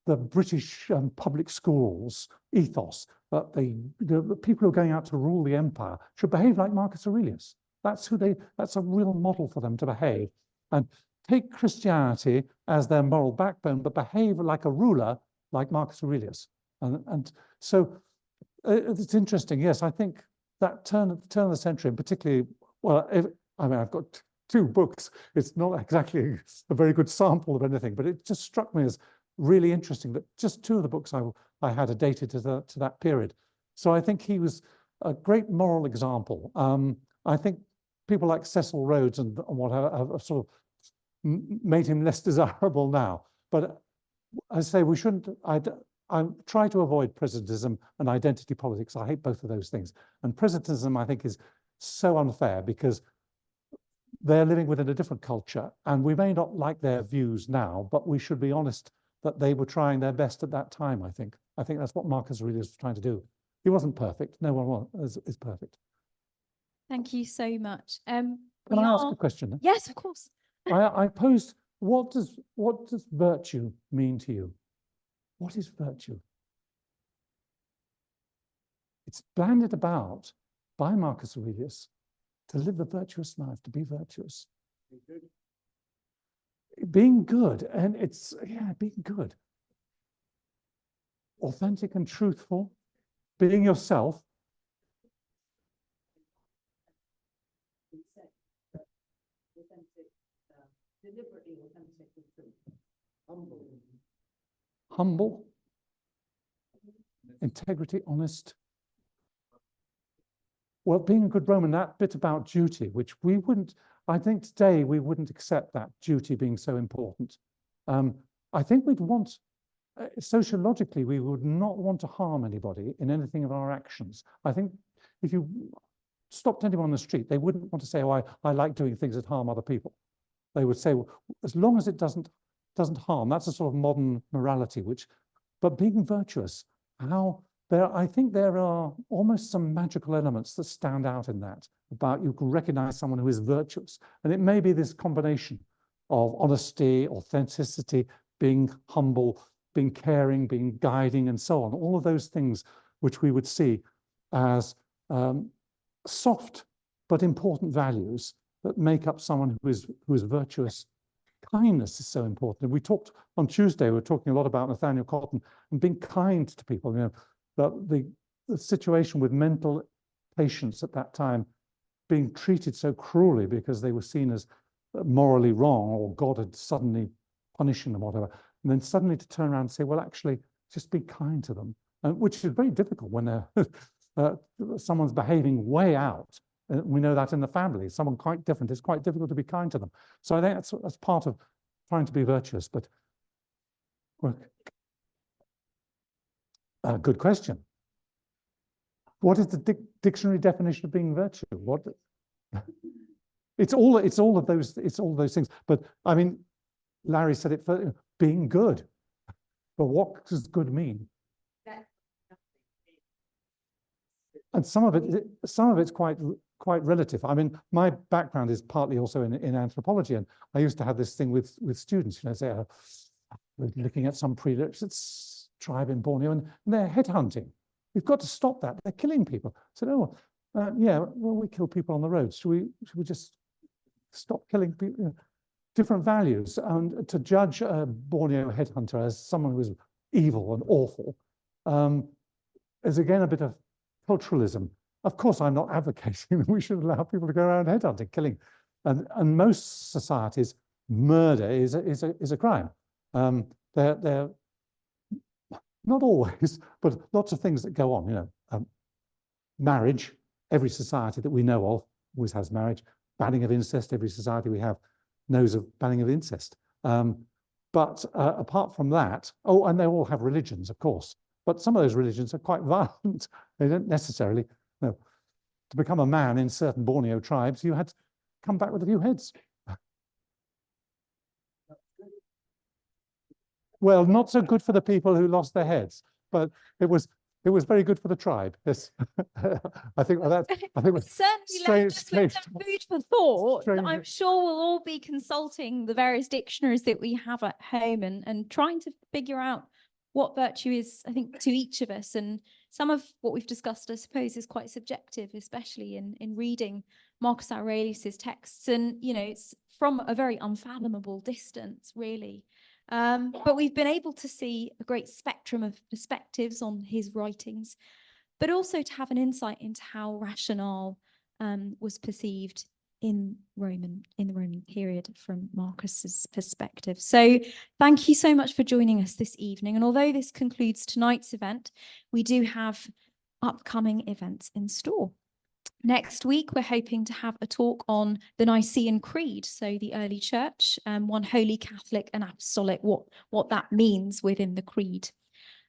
the British public schools ethos that the people who are going out to rule the empire should behave like Marcus Aurelius. That's a real model for them to behave. And take Christianity as their moral backbone, but behave like a ruler like Marcus Aurelius. And so it's interesting. Yes, I think that turn of the century, and particularly, well, I've got two books. It's not exactly a very good sample of anything, but it just struck me as really interesting that just two of the books I had are dated to that period. So I think he was a great moral example. I think people like Cecil Rhodes and what have sort of made him less desirable now. But I say we shouldn't. I try to avoid presentism and identity politics. I hate both of those things. And presentism, I think, is so unfair because they're living within a different culture, and we may not like their views now, but we should be honest that they were trying their best at that time. I think that's what Marcus Aurelius was trying to do. He wasn't perfect. No one is perfect. Thank you so much. Can I ask a question? Yes, of course. I posed, what does virtue mean to you? What is virtue? It's banded about by Marcus Aurelius to live the virtuous life, to be virtuous. Being good, and it's, being good. Authentic and truthful, being yourself. Deliberately authentic with truth. Humble. humble, integrity, honest. Well, being a good Roman, that bit about duty, which we wouldn't, I think today we wouldn't accept that duty being so important. I think we'd want, sociologically, we would not want to harm anybody in anything of our actions. I think if you stopped anyone on the street, they wouldn't want to say, oh, I like doing things that harm other people. They would say, well, as long as it doesn't harm, that's a sort of modern morality, but being virtuous, I think there are almost some magical elements that stand out in that, about you can recognize someone who is virtuous. And it may be this combination of honesty, authenticity, being humble, being caring, being guiding, and so on. All of those things which we would see as soft but important values that make up someone who is virtuous. Kindness is so important. And we talked on Tuesday, we were talking a lot about Nathaniel Cotton and being kind to people. You know, the situation with mental patients at that time being treated so cruelly because they were seen as morally wrong, or God had suddenly punishing them, or whatever. And then suddenly to turn around and say, well, actually, just be kind to them, which is very difficult when they're someone's behaving way out. We know that in the family, someone quite different, it's quite difficult to be kind to them. So I think that's part of trying to be virtuous. But good question. What is the dictionary definition of being virtue? What? It's all of those things. But I mean, Larry said it for being good. But what does good mean? And some of it's quite relative. I mean, my background is partly also in anthropology, and I used to have this thing with students, you know, say, we're looking at some prerequisite tribe in Borneo, and they're headhunting. We've got to stop that. They're killing people. I said, yeah, well, we kill people on the road. Should we just stop killing people? You know, different values. And to judge a Borneo headhunter as someone who is evil and awful is again a bit of culturalism. Of course, I'm not advocating that we should allow people to go around headhunting, killing. And most societies, murder is a crime. They're not always, but lots of things that go on. You know, marriage. Every society that we know of always has marriage. Banning of incest. Every society we have knows of banning of incest. But apart from that, and they all have religions, of course. But some of those religions are quite violent. They don't necessarily, you know, to become a man in certain Borneo tribes, you had to come back with a few heads. Well, not so good for the people who lost their heads, but it was very good for the tribe. Yes, I think it's certainly left us with some food for thought. I'm sure we'll all be consulting the various dictionaries that we have at home and trying to figure out what virtue is, I think, to each of us. And some of what we've discussed, I suppose, is quite subjective, especially in reading Marcus Aurelius's texts. And, you know, it's from a very unfathomable distance, really. But we've been able to see a great spectrum of perspectives on his writings, but also to have an insight into how rationale was perceived in the Roman period from Marcus's perspective. So thank you so much for joining us this evening. And although this concludes tonight's event, we do have upcoming events in store. Next week, we're hoping to have a talk on the Nicene Creed, so the early church, one holy, Catholic and apostolic, what that means within the creed.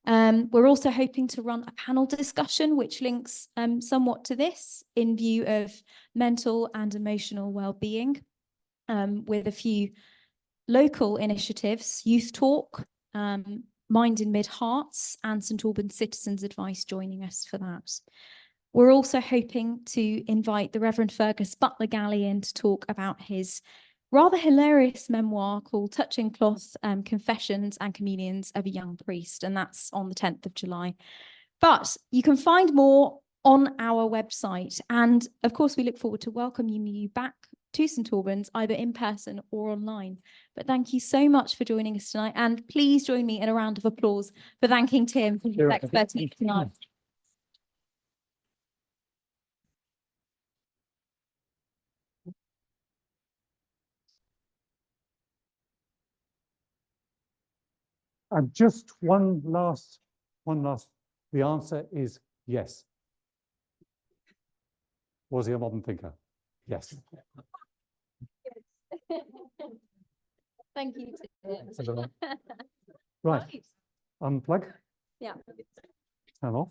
We're also hoping to run a panel discussion which links somewhat to this in view of mental and emotional well-being, with a few local initiatives, Youth Talk, Mind in Mid Hearts and St Albans Citizens Advice joining us for that. We're also hoping to invite the Reverend Fergus Butler-Galley in to talk about his rather hilarious memoir called Touching Cloth, Confessions and Communions of a Young Priest, and that's on the 10th of July. But you can find more on our website, and of course we look forward to welcoming you back to St Albans, either in person or online. But thank you so much for joining us tonight, and please join me in a round of applause for thanking Tim for his expertise tonight. And just one last, the answer is yes. Was he a modern thinker? Yes. Thank you. Right. Unplug. Yeah. Turn off.